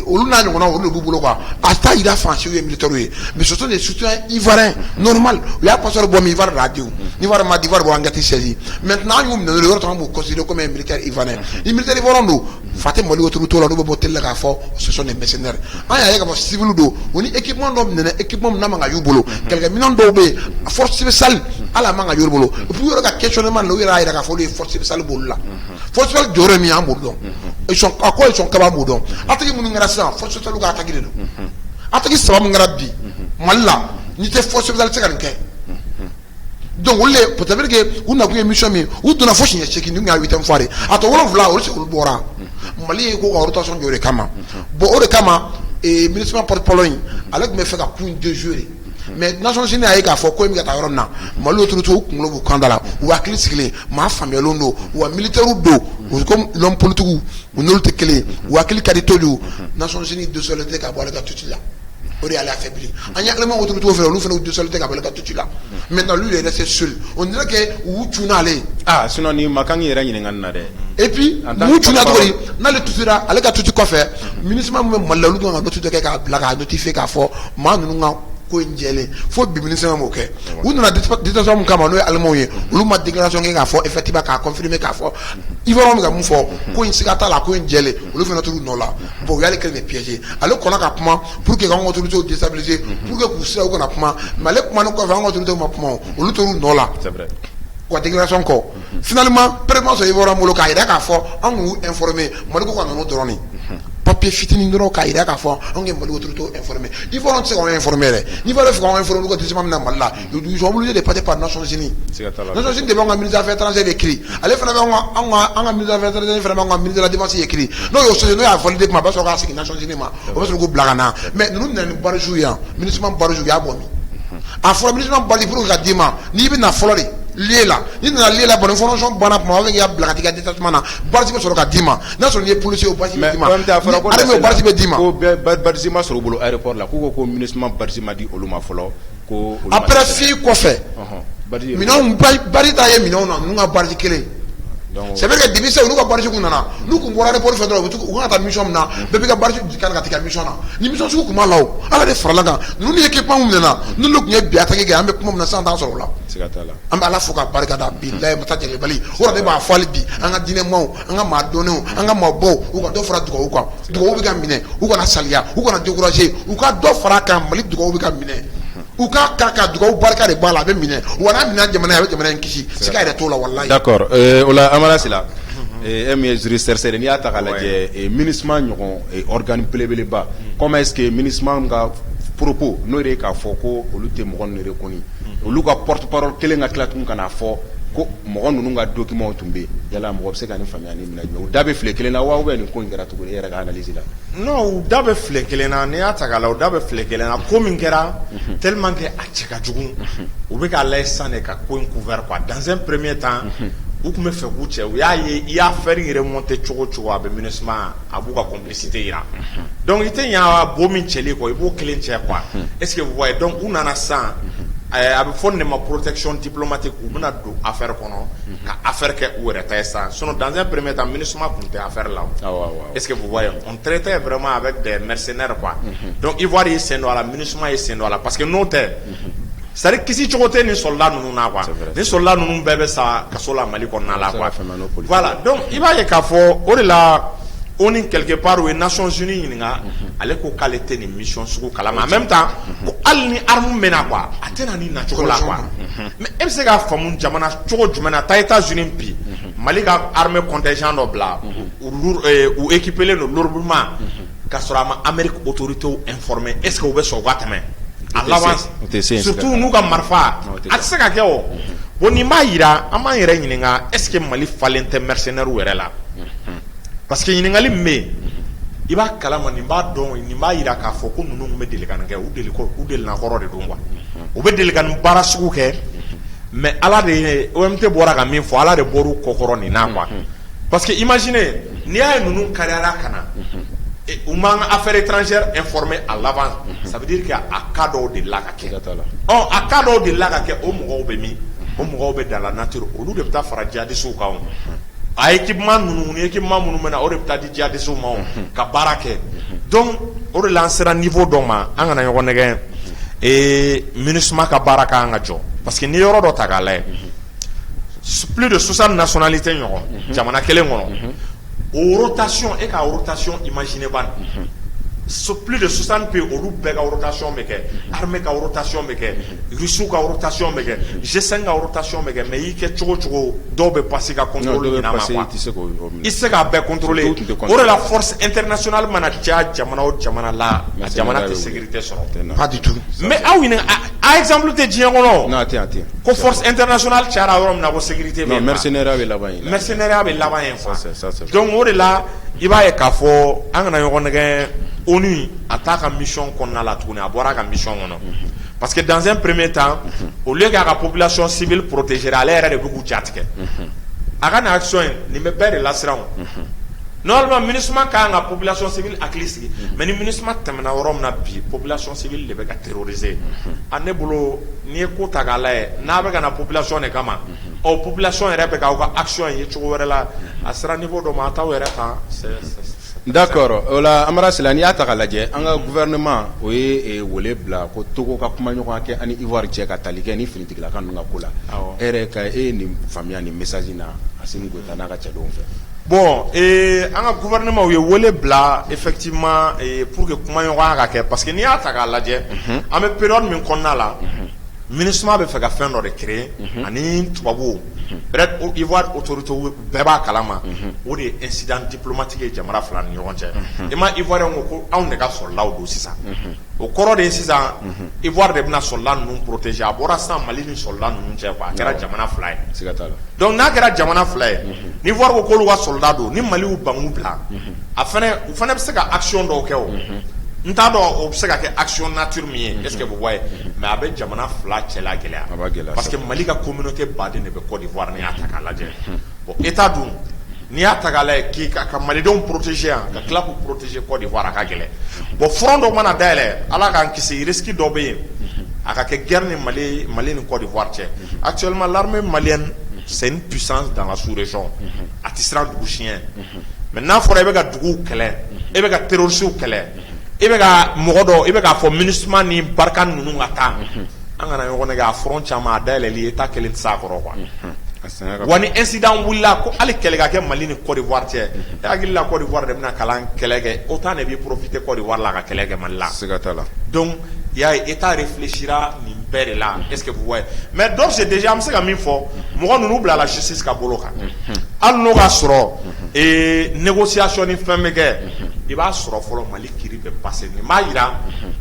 olu n'a ɲɔgɔnna olu de b'u bolo quoi a t'a yira fansiw ye militaire ye mais ce sont des citoyens ivoiriens normal u y'a passeport bɔ min ivoire de y'a di ivoire ma d'ivoire bɔ an gati saisi maintenant an y'u minɛ yɔrɔ tɔgɔ b'u considérer comme un militaire ivoirien ni militaire ivoirien don fa tɛ mali wotoro t'o la olu bɛ bɔ télé la k'a fɔ ce sont des mercenaires an y'a ye k'a fɔ civil don o ni équipement dɔ minɛ équipement min n'a man ka y'u bolo kɛlɛkɛminɛn dɔw bɛ yen force spéciale ala man ka y'u bolo et puis u yɛrɛ ka questionnement la u yɛrɛ y'a yira k'a fɔ olu ye force spéciale b'olu la force spéciale jɔyɔrɔ min an b'o dɔn a ko ils sont capables b'o dɔn ataki minnu kɛra sisan force spéciale ka ataki de don ataki saba min kɛra bi mali la n'i tɛ force spéciale tɛ se ka nin kɛ donc olu le peut-être que u nakun ye mission min u donna fo siɲɛ seegin ni y'a 8e fois de a tɔ 7 olu se olu bɔra mali ye ko ka rotation jɔ o de kama bon o de kama ministre porte-parole in ale tun bɛ fɛ ka kun déjouer mais Nations Unies a ye k'a fɔ ko in bɛ ka taa yɔrɔ min na mali autorité u kunkolo b'u kan da la u hakili sigilen maa faamuyalenw don wa militaire don comme l'homme politique u n'olu tɛ kelen u hakili ka di toju Nations Unies désolé ka bɔ ale ka tuti la o de y'ale affaibli an ye allemand autorité fɛ olu fana u désolé ka bɔ ale ka tuti la maintenant lui il est resté seul on dirait que u cunna ale sinon ni ma kan yɛrɛ ɲininka nin na dɛ et puis mu cunna cogo di n'ale tutira ale ka tuti kɔfɛ ministre min bɛ mali la olu kan ka dɔ tuti kɛ k'a bila k'a notifier k'a fɔ maa ninnu ka ko in jɛlen fo bi ministre m'o kɛ u nana détention min kama n'o ye allemand ye olu ma déclaration kɛ k'a fɔ effectivement k'a confirmer k'a fɔ ivoirien bɛ ka mun fɔ ko in siga t'a la ko in jɛlen olu fana t'u nɔ la bon u y'ale kelen de piéger ale kɔnna ka kuma pour que k'an ka autorités déstabiliser pour que k'u sira u kana kuma mais ale kuma ni kɔfɛ an ka autorités ma kuma olu t'u nɔ la wa déclaration kɔ finalement président sɔrɔ ivoirien bolo k'a yira k'a fɔ an k'u informer mali ko ka ninnu dɔrɔn de papier fitinin dɔrɔn k'a yira k'a fɔ an ka mali autorités informer ivoirien tɛ se k'an informer dɛ n'ivoirien fɛ k'an informer olu ka décision min na mali la ils sont obligés de passer par Nations Unies Nations Unies de b'an ka ministre des affaires étrangères écrit ale fana bɛ an ka ministre des affaires étrangères fana b'an ka ministre de la défense écrit n'o y'o sɔrɔ n'o y'a validé kuma a b'a sɔrɔ k'a sigi Nations Unies ma o b'a sɔrɔ k'o bila ka na mais ninnu nana ni barrage ye yan ministre barrage u y'a bɔ min a fɔra ministre barrage pour que ka d'i ma n'i bɛ na fɔlɔ de lela ni nana lela bon information bana kuma avec ya blaga tika détachement na barci be sɔrɔ ka dima n'a sɔrɔ ni policier o barci be dima armée o barci be dima ko barci ma sɔrɔ bolo aéroport la ko ministre barci ma di olu ma fɔlɔ ko après fi kɔfɛ minɛnw bari ta ye minɛnw na ninnu ka barci kelen c'est vrai que depuis ça olu ka barci kun nana n'u kun bɔra aéroport fɛ dɔrɔn u kan ka taa mission min na bɛɛ bɛ ka barci kan ka tigɛ mission na ni mission sugu kun b'a la o ala de farala kan ninnu ni équipement min nana n'olu kun ye bi attaque kɛ an bɛ kuma min na sisan t'an sɔrɔ o la an bɛ ala fo ka barika da bi layi mata jɛgɛbali o de b'a fɔ hali bi an ka diinɛmaw an ka maa dɔnnenw an ka maa baw u ka dɔ fara dugawu kan dugawu bɛ ka minɛ u kana saliya u kana décourager u ka dɔ fara kan mali dugawu bɛ ka minɛ u ka dugawu barika de b'a la a bɛ minɛ wa n'a minɛ jamana ye a bɛ jamana in kisi siga yɛrɛ t'o la walayi. d'accord o la Amara Sila e min ye juriste chercheur n'i y'a ta k'a lajɛ MINUSMA ɲɔgɔn organe belebeleba comment est-ce que MINUSMA ka propos n'o de ye k'a fɔ ko olu tɛ mɔgɔ ninnu reconnu olu ka porte-parole kelen ka tila tuguni ka n'a fɔ ko mɔgɔ ninnu ka document tun bɛ yen yala mɔgɔ bɛ se ka nin faamuya ni minɛ jumɛn u da bɛ file kelen na wa ou bien nin ko in kɛra cogo di e yɛrɛ ka analyse la. non u da bɛ file kelen na n'i y'a ta k'a la u da bɛ file kelen na ko min kɛra tellement que a cɛ ka jugu u bɛ k'a lajɛ sisan de ka ko in couvert quoi dans un premier temps u tun bɛ fɛ k'u cɛ u y'a ye i y'a affaire in remonter cogo o cogo a bɛ MINUSMA a b'u ka complicité yira donc i tɛ ɲɛ a bo min cɛli kɔ i b'o kelen cɛ quoi est ce que vous voyez donc u nana sisan a bɛ fɔ nin de ma protection diplomatique u bɛna don affaire kɔnɔ ka affaire kɛ u yɛrɛ ta ye sisan sinon dans un premier temps MINUSMA tun tɛ affaire la est ce que vous voyez on traitait vraiment avec des mercenaires quoi donc Ivoire ye sen don a la MINUSMA ye sen don a la parce que n'o tɛ c'est-à-dire kisi cogo tɛ nin soldat ninnu na quoi ni soldat ninnu bɛɛ bɛ sa kaso la Mali kɔnɔna la quoi voilà donc i b'a ye k'a fɔ o de la on ni quelque part u ye Nations Unies ɲininka ale ko k'ale tɛ nin mission sugu kalama en même temps ko hali ni arme bɛ na quoi a tɛ na ni nacogo la quoi mais e bɛ se k'a faamu jamana cogo jumɛn na taa États-Unis bi Mali ka armée contingent dɔ bila u équipelen don lourdement k'a sɔrɔ a ma Amérique autorités informé est ce que u bɛ sɔn u ka tɛmɛ à l'avance surtout n'u ka marifa a tɛ se ka kɛ o bon nin b'a yira an b'an yɛrɛ ɲininka est ce que Mali falen tɛ mercenaires yɛrɛ la parce que ɲininkali min bɛ yen i b'a kalama nin b'a dɔn nin b'a yira k'a fɔ ko ninnu bɛ deli ka nin kɛ u delina kɔrɔ de don quoi u bɛ deli ka nin baara sugu kɛ mais ala de OMT bɔra ka min fɔ ala de bɔra kɔkɔrɔ nin na quoi parce que imaginez n'i y'a ye ninnu kariara ka na u m'an ka affaires étrangères informé à l'avance ça veut dire que a cas dɔw de la ka kɛ a cas dɔw de la ka kɛ o mɔgɔw bɛ min o mɔgɔw bɛ dans la nature olu de bɛ taa fara jihadistes kan a équipement ninnu ni équipement minnu bɛ na o de bɛ taa di jihadistes ma ka baara kɛ donc o de la an sera niveau dɔ ma an kana ɲɔgɔn nɛgɛn MINUSMA ka baara ka kan ka jɔ parce que n'i ye yɔrɔ dɔ ta k'a lajɛ plus de 60 nationalités ɲɔgɔn jamana kelen kɔnɔ o rotation et ka rotation imaginez ban plus de 60 pays olu bɛɛ ka rotation bɛ kɛ armée ka rotation bɛ kɛ Russie ka rotation bɛ kɛ G5 ka rotation bɛ kɛ mais i kɛ cogo cogo dɔw bɛ passer ka contrôle ɲin'a ma quoi i se k'a bɛɛ contrôler o de la force internationale mana caya jamana o jamana la a jamana tɛ sécurité sɔrɔ pas du tout mais aw ɲini a exemple tɛ diɲɛ kɔnɔ ko force internationale cayara yɔrɔ min na ko sécurité bɛ yen mercenaires bɛ laban yen mercenaires bɛ laban yen quoi donc o de la i b'a ye k'a fɔ an kana ɲɔgɔn nɛgɛn ONU a t'a ka mission kɔnɔna la tuguni a bɔra a ka mission kɔnɔ parce que dans un premier temps au lieu k'a ka population civile protéger ale yɛrɛ de bɛ k'u jatigɛ a ka na action ye nin bɛ bɛɛ de lasiran normalement MINUSMA ka kan ka population civile hakili sigi mais ni MINUSMA tɛmɛna yɔrɔ min na bi population civile de bɛ ka terroriser a ne bolo n'i ye ko ta k'a lajɛ n'a bɛ ka na population de kama ɔ population yɛrɛ bɛ k'aw ka action ye cogo wɛrɛ la a sera niveau dɔ ma a t'aw yɛrɛ kan d'accord o la Amara Sila n'i y'a ta k'a lajɛ an ka gouvernement o ye wele bila ko Togo ka kumaɲɔgɔnya kɛ ani Ivoire cɛ ka tali kɛ ni finitigilaka ninnu ka ko la e yɛrɛ ka e ye nin faamuya nin message na Assimi Goïta n'a ka cɛdenw fɛ bon an ka gouvernement u ye wele bila effectivement pour que kumaɲɔgɔnya ka kɛ parce que n'i y'a ta k'a lajɛ an bɛ période min kɔnɔna la MINUSMA bɛ fɛ ka fɛn dɔ de créer ani tubabuw peut-être Ivoire autorité bɛɛ b'a kalama o de ye incident diplomatique ye jamana fila ni ɲɔgɔn cɛ i ma Ivoirien ko anw de ka soldat don sisan o kɔrɔ de ye sisan Ivoire de bɛna soldat ninnu protéger a bɔra sisan Mali ni soldat ninnu cɛ quoi a kɛra jamana fila ye donc n'a kɛra jamana fila ye ni Ivoire ko k'olu ka soldat don ni Mali y'u bangu bila a fana u fana bɛ se ka action dɔw kɛ o n t'a dɔn o bɛ se ka kɛ action nature min ye est ce que vous voyez mais a bɛ jamana fila cɛla gɛlɛya parce que Mali ka communauté baden de bɛ Côte d'Ivoire n'i y'a ta k'a lajɛ bon état dun n'i y'a ta k'a lajɛ k'i ka malidenw protéger yan ka tila k'u protéger Côte d'Ivoire a ka gɛlɛn bon front dɔ mana dayɛlɛ ala k'an kisi risque dɔ bɛ yen a ka kɛ guerre ni Mali ni Côte d'Ivoire cɛ actuellement l'armée malienne c'est une puissance dans la sous-région a tɛ siran dugu siɲɛ mais n'a fɔra i bɛ ka duguw kɛlɛ i bɛ ka terroristes kɛlɛ i bɛ ka mɔgɔ dɔ i bɛ k'a fɔ MINUSMA ni barika ninnu ka taa an kana ɲɔgɔn nɛgɛ a front caman a dayɛlɛli état kelen tɛ s'a kɔrɔ quoi wa ni incident wulila ko hali kɛlɛ ka kɛ Mali ni Côte d'Ivoire cɛ e hakili la Côte d'Ivoire de bɛna kalan kɛlɛ kɛ autant de bɛ profiter Côte d'Ivoire la ka kɛlɛ kɛ Mali la donc i y'a ye état réfléchira nin bɛɛ de la est ce que vous voyez mais d'ores et déjà an bɛ se ka min fɔ mɔgɔ ninnu bila la justice ka bolo kan hali n'o ka sɔrɔ négociation ni fɛn bɛ kɛ i b'a sɔrɔ fɔlɔ Mali kiri bɛ passer nin b'a yira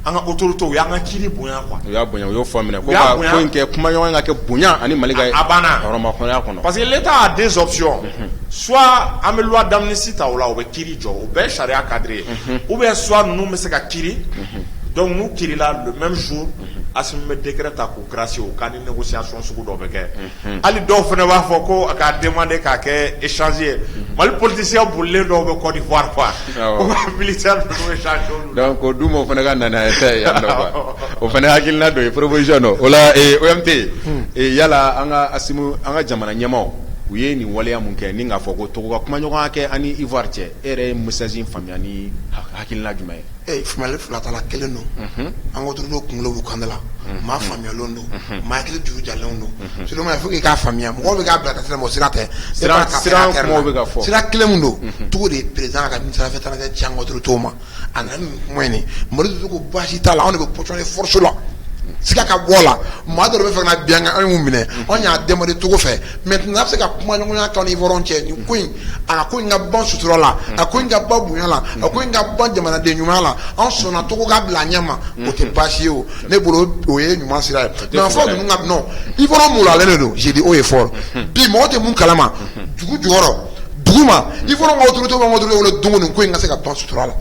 an ka autorités u y'an ka kiri bonya quoi u y'a bonya u y'o fɔ minɛ ko ko in kɛ kumaɲɔgɔnya ka kɛ bonya ani Mali ka a banna hɔrɔnmakɔnɔya kɔnɔ parce que l'état a deux options soit an bɛ loi d'amnistie ta o la u bɛ kiri jɔ o bɛɛ ye sariya cadre ye ou bien soit ninnu bɛ se ka kiri donc n'u kirila le même jour Assimi bɛ décret ta k'u gracier o ka ni négociation sugu dɔ bɛ kɛ hali dɔw fana b'a fɔ ko k'a demander k'a kɛ échange ye Mali politicien bolilen dɔw bɛ Côte d'Ivoire quoi ko militaire ninnu échange olu donc o dun o fana ka nana tɛ yan nɔ quoi o fana hakilina dɔ ye proposition dɔ o la OMT yala an ka Assimi an ka jamana ɲɛmaaw u ye nin waleya mun kɛ ni k'a fɔ ko Togo ka kumaɲɔgɔnya kɛ ani Ivoire cɛ e yɛrɛ ye message in faamuya ni hakilina jumɛn ye faamuyali fila t'a la kelen don an ka autorité kunkolo b'u kan de la maa faamuyalen don maa hakili juru jalen don sinon il faut que i k'a faamuya mɔgɔw bɛ k'a bila ka sira ma o sira tɛ sira kumaw bɛ ka fɔ sira kelen min don Togo de ye président ka ministère affaires étrangères ci an ka autorité ma a nana nin kuma in de Mali dun ko baasi t'a la anw de bɛ positionner force la siga ka bɔ la maa dɔ de bɛ fɛ ka na bin an y'u minɛ anw y'a demander Togo fɛ maintenant a bɛ se ka kumaɲɔgɔnya kɛ ni Ivoirien cɛ nin ko in a ka ko in ka ban sutura la a ko in ka ban bonya la a ko in ka ban jamanaden ɲuman la anw sɔnna Togo ka bila a ɲɛ ma o tɛ baasi ye o ne bolo o ye ɲuman sira ye mais fɔ ninnu ka non Ivoirien mulalen de don j'ai dit haut et fort bi mɔgɔ tɛ mun kalama dugu jukɔrɔ dugu ma Ivoirien ka autorité b'an ka autorité wele don o nin ko in ka se ka ban sutura la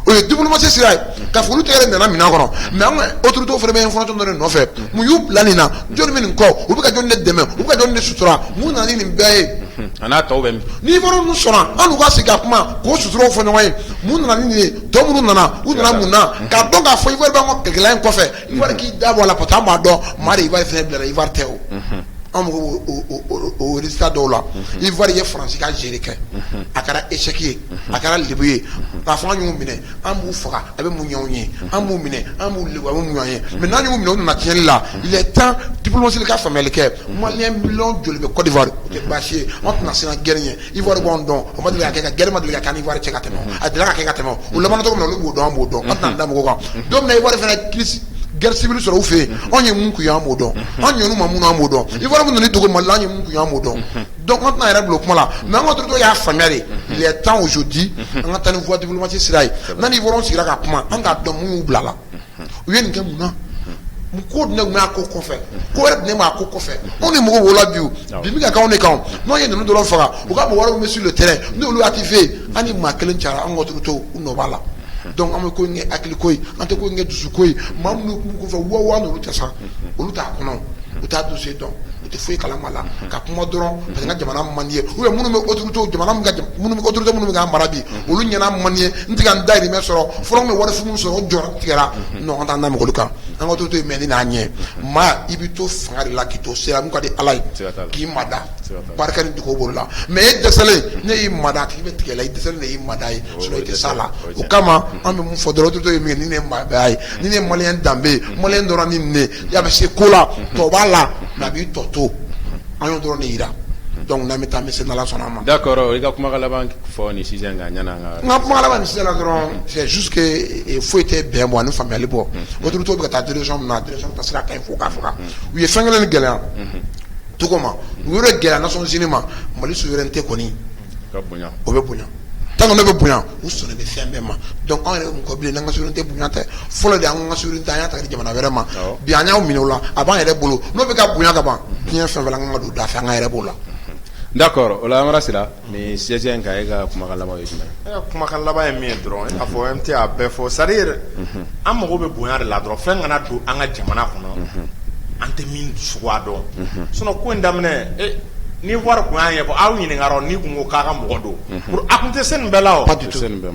o ye diplomatie sira ye ka fulu tigɛ nana mina kɔnɔ mais an ka autorité fana bɛ information dɔ de nɔfɛ mun y'u bila nin na jɔn bɛ nin kɔ u bɛ ka jɔn de dɛmɛ u bɛ ka jɔn de sutura mun nana ni nin bɛɛ ye a n'a tɔw bɛ min ni Ivoire ninnu sɔnna an n'u ka sigi ka kuma k'o suturaw fɔ ɲɔgɔn ye mun nana ni nin ye tɔ minnu nana u nana mun na k'a dɔn k'a fɔ Ivoire b'an ka kɛlɛkɛla in kɔfɛ Ivoire k'i da bɔ a la parce que an b'a dɔn maa de Ivoire fana bilara Ivoire tɛ o an mago o résultat dɔw la Ivoire ye Faransi ka gérer kɛ a kɛra échec ye a kɛra lebu ye k'a fɔ an y'u minɛ an b'u faga a bɛ mun ɲɛw ye an b'u minɛ an b'u lebu a bɛ mun ɲɛw ye mais n'an y'u minɛ u nana tiɲɛli la il est temps diplomatie ka faamuyali kɛ malien million joli bɛ Côte d'Ivoire o tɛ baasi ye an tɛna se ka guerre ɲɛ Ivoire b'an dɔn o ma deli ka kɛ ka guerre ma deli ka kɛ an ni Ivoire cɛ ka tɛmɛ a delila ka kɛ ka tɛmɛ o laban cogo min na olu b'o dɔn an b'o dɔn an tɛna da mɔgɔw kan don min na Ivoire fana crise guerre civile sɔrɔ u fɛ yen anw ye mun kun ye an b'o dɔn an ɲɛnu ma mun an b'o dɔn Ivoire mun nana dogo Mali la an ye mun kun ye an b'o dɔn donc an tɛna yɛrɛ bila o kuma la mais an ka autorité y'a faamuya de il est temps aujourd'hui an ka taa ni voie diplomatique sira ye n'a ni Ivoire sigira ka kuma an k'a dɔn mun y'u bila la u ye nin kɛ mun na ko ne kun b'a ko kɔfɛ ko wɛrɛ ne b'a ko kɔfɛ anw ni mɔgɔw wolola bi bi ka k'anw de kan n'anw ye ninnu dɔrɔn faga u ka mɔgɔ wɛrɛw bɛ sur le terrain n'olu activé an ni maa kelen cayara an ka autorité u nɔ b'a la donc an bɛ ko in kɛ hakili ko ye an tɛ ko in kɛ dusu ko ye maa minnu kun kɔfɛ wa n'olu tɛ sa olu t'a kɔnɔ u t'a dossier dɔn u tɛ foyi kalama la ka kuma dɔrɔn parce que n ka jamana man di ye ou bien minnu bɛ autorité jamana autorité minnu bɛ k'an mara bi olu ɲɛna man di ye n tɛ ka n dahirimɛ sɔrɔ fɔlɔ n bɛ wari fu min sɔrɔ o jɔyɔrɔ tigɛra non an t'an da mɔgɔlu kan an ka autorité mɛ ni n'a ɲɛ maa i bɛ to fanga de la k'i to sera mun ka di Ala ye k'i mada barika ni dugawu bolo la mais e dɛsɛlen ne y'i mada a tigi bɛ tigɛ la i dɛsɛlen de y'i mada ye sinon i tɛ s'a la o kama an bɛ mun fɔ dɔrɔn autorité ye min kɛ ni ne ye maabaya ye ni ne ye maliyɛn danbe ye maliyɛn dɔrɔn ni ne y'a bɛ se ko la tɔ b'a la mais a b'i tɔ to an y'o dɔrɔn de yira donc n'an bɛ taa n bɛ se n'Ala sɔnna a ma. d'accord i ka kumakan laban fɔ nin sisan kan yanni an ka. n ka kumakan laban nin sisan la dɔrɔn c'est juste que foyi tɛ bɛn bɔ ani faamuyali bɔ autorité bɛ ka taa direction min na direction ta sira ka ɲi fo k'a faga u ye fɛn kelen ni gɛlɛya cogo ma u yɛrɛ gɛlɛya Nations Unies ma Mali souveraineté kɔni ka bonya o bɛ bonya tant que ne bɛ bonya u sɔnni bɛ fɛn bɛɛ ma donc anw yɛrɛ bɛ mun kɔ bilen n'an ka souveraineté bonya tɛ fɔlɔ de an ka souveraineté an y'a ta ka di jamana wɛrɛ ma bi an y'aw minɛ o la a b'an yɛrɛ bolo n'o bɛ ka bonya ka ban diɲɛ fɛn fɛn la an ka don da fɛ an ka yɛrɛ b'o la. d'accord o la Amara Sila ni siège in kan e ka kumakan laban ye jumɛn e ka kumakan laban ye min ye dɔrɔn e k'a fɔ MT a bɛɛ fɔ c'est à dire an mago bɛ bonya de la dɔrɔn fɛn kana don an ka jamana kɔnɔ an tɛ min suguya dɔn sinon ko in daminɛ ni wari kun y'an ye fɔ aw ɲininkara ni kun ko k'a ka mɔgɔ don a kun tɛ se nin bɛɛ la o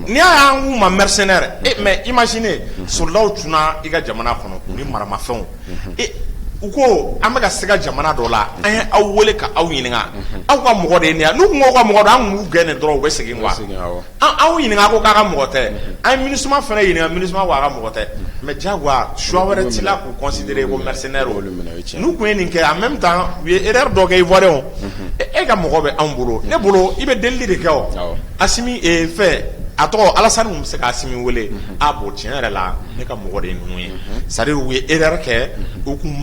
n'i y'a y'an k'u ma mercenaire mais imaginez soldats tunna i ka jamana kɔnɔ ni maramafɛnw u ko an bɛ ka se ka jamana dɔ la an ye aw wele ka aw ɲininka aw ka mɔgɔ de ye nin ye n'u kun ko ka mɔgɔ don an kun b'u gɛn de dɔrɔn u bɛ segin quoi aw ɲininka ko k'a ka mɔgɔ tɛ an ye MINUSMA fana ɲininka MINUSMA ko a ka mɔgɔ tɛ mais diyagoya choix wɛrɛ t'i la k'u considérer ko mercenaire n'u kun ye nin kɛ en même temps u ye erreur dɔ kɛ Ivoirien e ka mɔgɔ bɛ anw bolo ne bolo i bɛ delili de kɛ o Assimi fɛ a tɔgɔ Alassane kun bɛ se ka Assimi wele a bon tiɲɛ yɛrɛ la ne ka mɔgɔ de ye ninnu ye c'est à dire u ye erreur kɛ u kun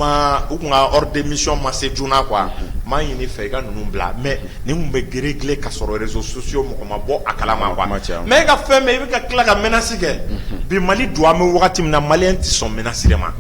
ka hors de mission ma se joona quoi m'a ɲini fɛ i ka ninnu bila mais nin kun bɛ gérégler ka sɔrɔ réseaux sociaux mɔgɔ ma bɔ a kalama quoi mais e ka fɛn bɛɛ i bɛ ka tila ka menace kɛ bi Mali don an bɛ wagati min na Maliyɛn tɛ sɔn menace de ma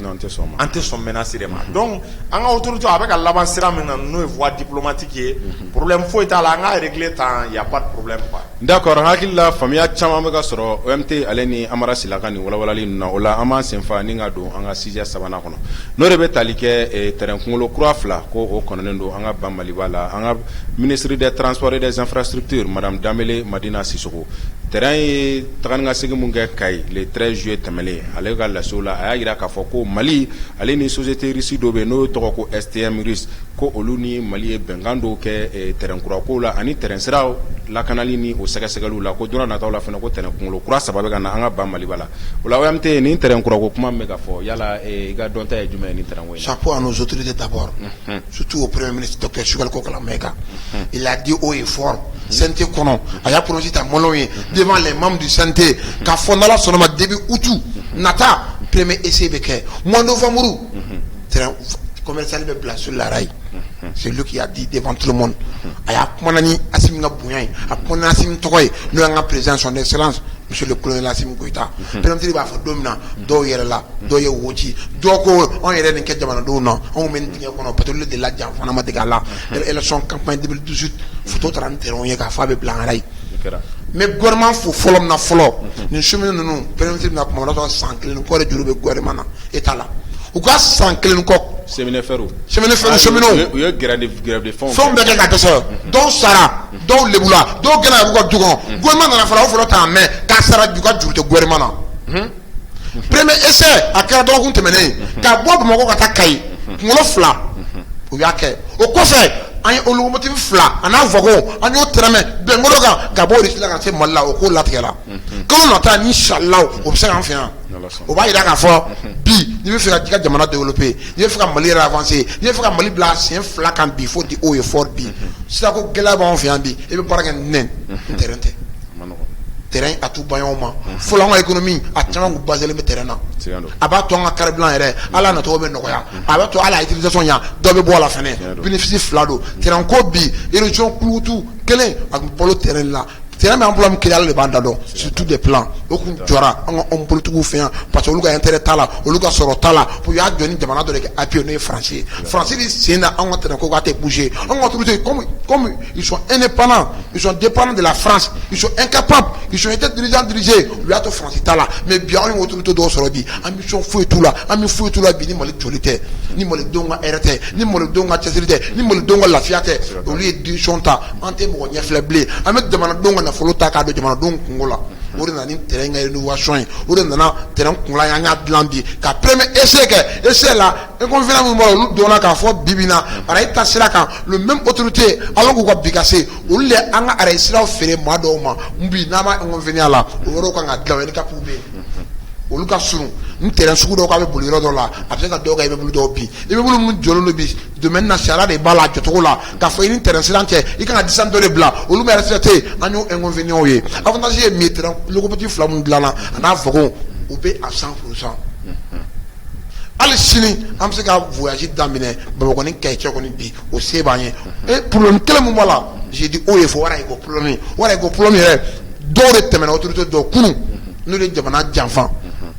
an tɛ sɔn menace de ma donc an ka autorité a bɛ ka laban sira min na n'o ye voie diplomatique ye problème foyi t'a la an k'a régler tan y a pas de problème quoi. d'accord hakili la faamuya caman bɛ ka sɔrɔ OMT ale ni Amara Sila ka nin walawalali ninnu na o la an b'an sen fa ni ka don an ka sixième sabanan kɔnɔ n'o de bɛ tali kɛ terrain kunkolo kura fila ko o kɔnɔnen don an ka ban Maliba la an ka ministre des transports et des infrastructures madame Danbele Madina Sissoko terrain ye tagani ka segin mun kɛ Kayi le 13 juillet tɛmɛlen ale ka lasew la a y'a jira k'a fɔ ko Mali ale ni société russe dɔ bɛ yen n'o tɔgɔ ko STM Russe ko olu ni Mali ye bɛnkan dɔw kɛ terrain kura ko la ani terrain siraw lakanali ni o sɛgɛsɛgɛliw la ko don nataw la fana ko terrain kunkolo kura saba bɛ ka na an ka ban Maliba la o la OMT nin terrain kura ko kuma min bɛ ka fɔ yala i ka dɔnta ye jumɛn ye nin terrain ko in na. chapeau à nos autorités d'abord surtout au premier ministre docteur Shugali Kokala Maïga il a dit haut et fort CNT kɔnɔ a y'a prononcé ta molon ye devant les membres du CNT k'a fɔ n'Ala sɔnna ma début août nata premier essai bɛ kɛ mois novembre terrain commercial bɛ bila sur la rail c'est lui qui a dit devant tout le monde a y'a kumana ni Assimi ka bonya ye a kumana ni Assimi tɔgɔ ye n'o y'an ka président son excellence monsieur le colonel Assimi Goïta président b'a fɔ don min na dɔw yɛrɛ la dɔw ye wo ci dɔw ko anw yɛrɛ nin kɛ jamanadenw na anw bɛ nin dingɛ kɔnɔ pétrole de la jan fana ma dege a la élection campagne 2018 photo taara ni terrain ye k'a fɔ a bɛ bila an rail mais gouvernement fo folom na folo ni chemin nunu premier na kuma la san kelen ko re juru be gouvernement na état la u ka san kelen ko chemin feru chemin u ye grève de fond be ka dɛsɛ dɔw sara dɔw lebula dɔw gɛna u ka dugon gouvernement na fala o folo ta mais ka sara du ka juru te gouvernement na premier essai a kɛra dɔgɔkun tɛmɛnen ka bɔ Bamakɔ ka taa Kayi kunkolo 2 u y'a kɛ o kɔfɛ an ye locomotive 2 a n'a wagon an y'o tɛrɛmɛ bɛnkolo kan ka bɔ Russie la ka se Mali la o ko latigɛla kalo nata inshallah o bɛ se k'an fɛ yan o b'a yira k'a fɔ bi n'i bɛ fɛ ka jamana développer n'i bɛ fɛ ka Mali yɛrɛ avancer n'i bɛ fɛ ka Mali bila sen 2 kan bi fo di haut et fort bi sirako gɛlɛya b'anw fɛ yan bi i bɛ baara kɛ nɛn terrain tɛ terrain a t'u ban ma fɔlɔ an ka économie a caman kun basé bɛ terrain na a b'a to an ka carburant yɛrɛ ala nacogo bɛ nɔgɔya a b'a to ala utilisation ya dɔ bɛ bɔ a la fɛnɛ bénéfice 2 don terrain ko bi région kulutu kelen a kun balo terrain la terrain bɛ emploi min kɛ ale de b'an da dɔn sur tous les plans o kun jɔra an ka homme politiques fɛ yan parce que olu ka intérêt t'a la olu ka sɔrɔ t'a la pour y'a jɔ ni jamana dɔ de kɛ appui n'o ye France ye France de sen na an ka terrain ko k'a tɛ bouger an ka autorités comme ils sont indépendants ils sont dépendants de la France ils sont incapables ils ont été dirigés olu y'a to France t'a la mais bi an ye autorités dɔw sɔrɔ bi ambition foyi t'u la an bɛ foyi t'u la bi ni Mali joli tɛ ni malidenw ka hɛrɛ tɛ ni malidenw ka cɛsiri tɛ ni malidenw ka lafiya tɛ olu ye décision ta an tɛ mɔgɔ ɲɛfilɛ bilen an bɛ jamanadenw ka nafolo ta k'a don jamanadenw kungo la o de nana ni terrain ka rénovation ye o de nana terrain kunla an y'a dilan bi ka premier essai kɛ essai la inconvénient minnu b'a la olu donna k'a fɔ bi na bara i ta sira kan le même autorité alors k'u ka bi ka se olu de an ka arajo siraw feere maa dɔw ma bi n'a ma inconvénient la o yɔrɔ kan ka dilan ni kapu bɛ yen olu ka surun ni terrain sugu dɔw k'a bɛ boli yɔrɔ dɔ la a bɛ se ka dɔw kɛ immeuble dɔw bin immeuble minnu jɔlen don bi domaine na sariya de b'a la jɔcogo la k'a fɔ i ni terrain siran cɛ i kan ka distance dɔ de bila olu bɛ respecté an y'o inconvénients ye avantage ye min ye terrain locomotive 2 minnu dilanna a n'a wagon u bɛ à 100%. hali sini an bɛ se ka voyage daminɛ Bamakɔ ni Kayi cɛ kɔni bi o se b'an ye problème kelen min b'a la j'ai dit o ye fɔ wara ye ko problème yɛrɛ dɔw de tɛmɛna autorité dɔw kunun n'o de jamana janfa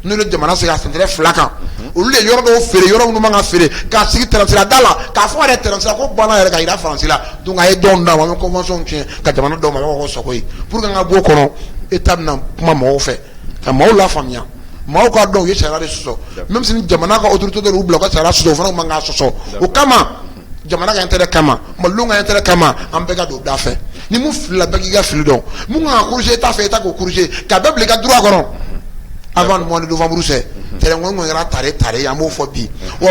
n'o de jamana se ka sɛnɛrɛ 2 kan olu de yɔrɔ dɔw feere yɔrɔ minnu man ka feere k'a sigi terrain sira da la k'a fɔ yɛrɛ terrain sira ko banna yɛrɛ ka yira France la donc a ye dɔw d'a ma an bɛ convention tiɲɛ ka jamana dɔw ma a b'a fɔ ko sago ye pour que an ka bɔ o kɔnɔ état bɛna kuma mɔgɔw fɛ ka mɔgɔw lafaamuya maaw k'a dɔn u ye sariya de sɔsɔ même si jamana ka autorité dɔ y'u bila u ka sariya sɔsɔ o fana man k'a sɔsɔ o kama jamana ka intérêt kama malidenw ka intérêt kama an bɛɛ ka don da fɛ ni mun filila bɛɛ k'i ka fili dɔn mun kan ka corriger état fɛ état k'o corriger k'a bɛɛ bila i ka droit kɔnɔ avant le mois de novembre c'est terrain ŋɔni kɛra tare an b'o fɔ bi wa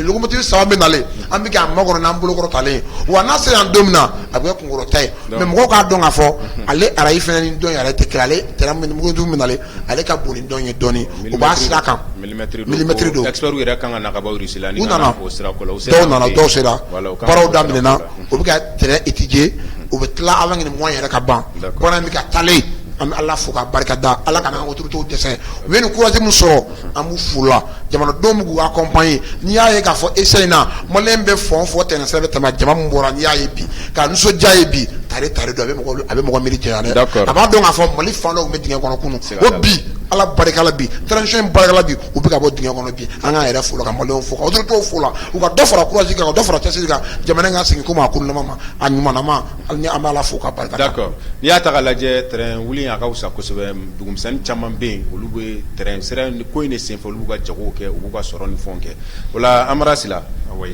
locomotive 3 bɛ nalen an bɛ k'a makɔnɔ n'an bolokɔrɔ talen wa n'a sera yan don min na a bɛ kɛ kunkɔrɔta ye mais mɔgɔw k'a dɔn k'a fɔ ale arayi fɛnɛ ni dɔn yɛrɛ tɛ kelen ale terrain locomotive bɛ nalen ale ka bon ni dɔn ye dɔɔni o b'a sira kan millimètre don experts yɛrɛ kan ka na ka bɔ Russie la u nana dɔw nana dɔw sera baaraw daminɛna o bɛ ka terrain étudier o bɛ tila avant que nin mois yɛrɛ ka ban baara in bɛ ka talen an bɛ ala fo k'a barika da ala kana an autorités dɛsɛ u ye nin courage min sɔrɔ an b'u fo la jamanadenw bɛ k'u accompagner n'i y'a ye k'a fɔ essai in na maliyɛn bɛ fɔn fɔ terrain sira bɛ tɛmɛ jama min bɔra n'i y'a ye bi k'a nisɔndiya ye bi tare don a bɛ mɔgɔ miiri jɛya dɛ a b'a dɔn k'a fɔ Mali fan dɔw bɛ dingɛ kɔnɔ kunun o bi ala barika la bi transition in barika la bi u bɛ ka bɔ dingɛ kɔnɔ bi an k'an yɛrɛ fo la ka maliyɛnw fo ka autorités fo la u ka dɔ fara courage kan ka dɔ fara cɛsiri kan jamana in ka segin komi a kolonama ma a ɲumanama hali ni an b'a la fo ka barika da. D'accord n'i y'a ta k'a lajɛ terrain wuli a ka fisa kosɛbɛ dugumisɛnnin caman bɛ yen olu bɛ terrain sira ko in de senfɛ olu b'u ka jagow kɛ u b'u ka sɔrɔ ni fɛnw kɛ o la Amara Sila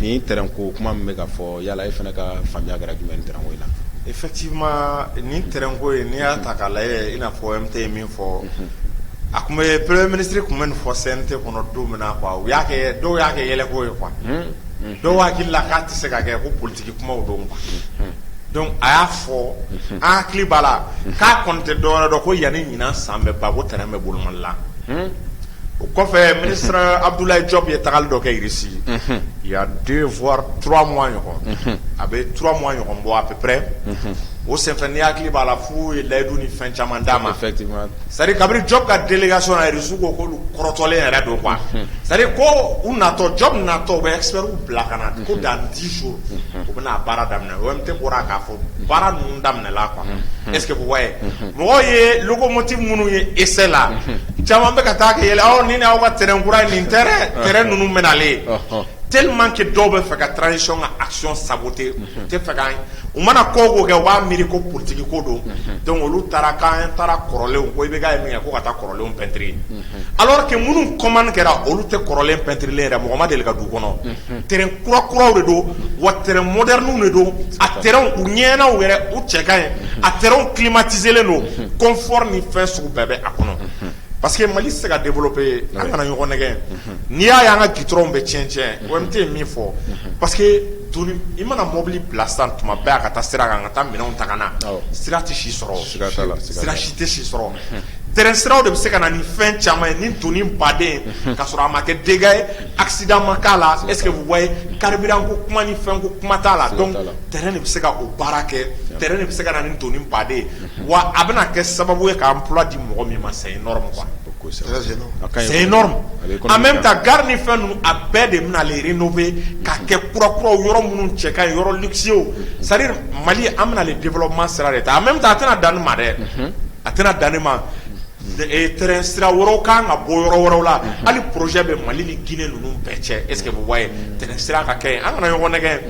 ni terrain ko kuma min bɛ ka fɔ yala e fana ka faamuya kɛra jumɛn ni terrain ko in na. Effectivement ni terrain ko ye n'i y'a ta k'a lajɛ i n'a fɔ MT ye min fɔ a kun bɛ premier ministre kun bɛ nin fɔ CNT kɔnɔ don min na quoi dɔw y'a kɛ yɛlɛko ye quoi dɔw hakili la k'a tɛ se ka kɛ ko politique kumaw don quoi donc a y'a fɔ an hakili b'a la k'a kɔni tɛ dɔwɛrɛ dɔn ko yanni ɲinan san bɛ ban ko terrain bɛ bolo Mali la o kɔfɛ ministre Abdoulaye Diop ye tagali dɔ kɛ Russie il y a 2 voire 3 mois ɲɔgɔn a bɛ 3 mois ɲɔgɔn bɔ à peu près o senfɛ n'i hakili b'a la f'u ye layidu ni fɛn caman d'a ma c'est à dire kabini Diop ka délégation na Russie ko k'olu kɔrɔtɔlen yɛrɛ don quoi c'est à dire ko u natɔ Diop natɔ u bɛ experts bila ka na ko dans 10 jours u bɛna baara daminɛ OMT bɔra k'a fɔ baara ninnu daminɛla quoi est ce que vous voyez mɔgɔw ye locomotive minnu ye essai la caman bɛ ka taa kɛ yɛlɛ ni n'aw ka terrain kura nin terrain ninnu bɛ nalen tellement que dɔw bɛ fɛ ka transition ka action saboter u tɛ fɛ ka u mana ko ko kɛ u b'a miiri ko politique ko don donc olu taara k'an taara kɔrɔlenw ko i bɛ k'a ye min kɛ ko ka taa kɔrɔlenw peinture alors que minnu commande kɛra olu tɛ kɔrɔlen peinture yɛrɛ mɔgɔ ma deli ka du kɔnɔ terrain kura de don wa terrain moderne de don a terrain u ɲɛnaw yɛrɛ u cɛ ka ɲi a terrain climatisé len don confort ni fɛn sugu bɛɛ bɛ a kɔnɔ parce que Mali se ka développer an kana ɲɔgɔn nɛgɛ n'i y'a ye an ka gitɔrɔnw bɛ tiɲɛ OMT ye min fɔ parce que i mana mobili bila sisan tuma bɛɛ a ka taa sira kan ka taa minɛnw ta ka na sira tɛ si sɔrɔ sira si tɛ si sɔrɔ terrain siraw de bɛ se ka na ni fɛn caman ye ni donni baden ka sɔrɔ a ma kɛ dégâts ye accident ma k'a la est ce que vous voyez carburant ko kuma ni fɛn ko kuma t'a la donc terrain de bɛ se ka o baara kɛ terrain de bɛ se ka na ni donni baden ye wa a bɛna kɛ sababu ye ka emploi di mɔgɔ min ma c'est énorme quoi. C'est énorme. En même temps, gare ni fɛn ninnu a bɛɛ de bɛna les rénover ka kɛ kura yɔrɔ minnu cɛ ka ɲi yɔrɔ luxueux c'est à dire Mali an bɛna le développement sira de ta en même temps a tɛna dan nin ma dɛ a tɛna dan nin ma terrain sira wɛrɛw kan ka bɔ yɔrɔ wɛrɛw la hali projet bɛ Mali ni Guinée ninnu bɛɛ cɛ est ce que vous voyez terrain sira ka kɛ an kana ɲɔgɔn nɛgɛ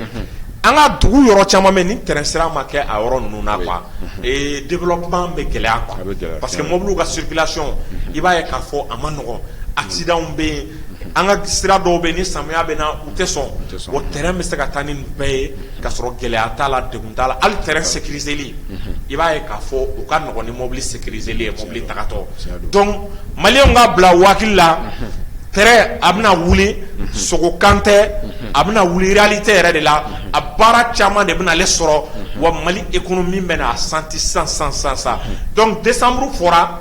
an ka dugu yɔrɔ caman bɛ ni terrain sira ma kɛ a yɔrɔ ninnu na quoi et développement bɛ gɛlɛya quoi parce que mobiliw ka circulation i b'a ye k'a fɔ a ma nɔgɔn accident bɛ yen an ka sira dɔw bɛ yen ni samiya bɛ na u tɛ sɔn o terrain bɛ se ka taa ni nin bɛɛ ye ka sɔrɔ gɛlɛya t'a la degun t'a la hali terrain sécuriseli i b'a ye k'a fɔ u ka nɔgɔn ni mobili sécuriseli ye mobili tagatɔ donc maliyɛnw ka bila u hakili la terrain a bɛna wuli sogokan tɛ a bɛna wuli réalité yɛrɛ de la a baara caman de bɛna ale sɔrɔ wa Mali économie bɛna a santi sisan donc décembre fɔra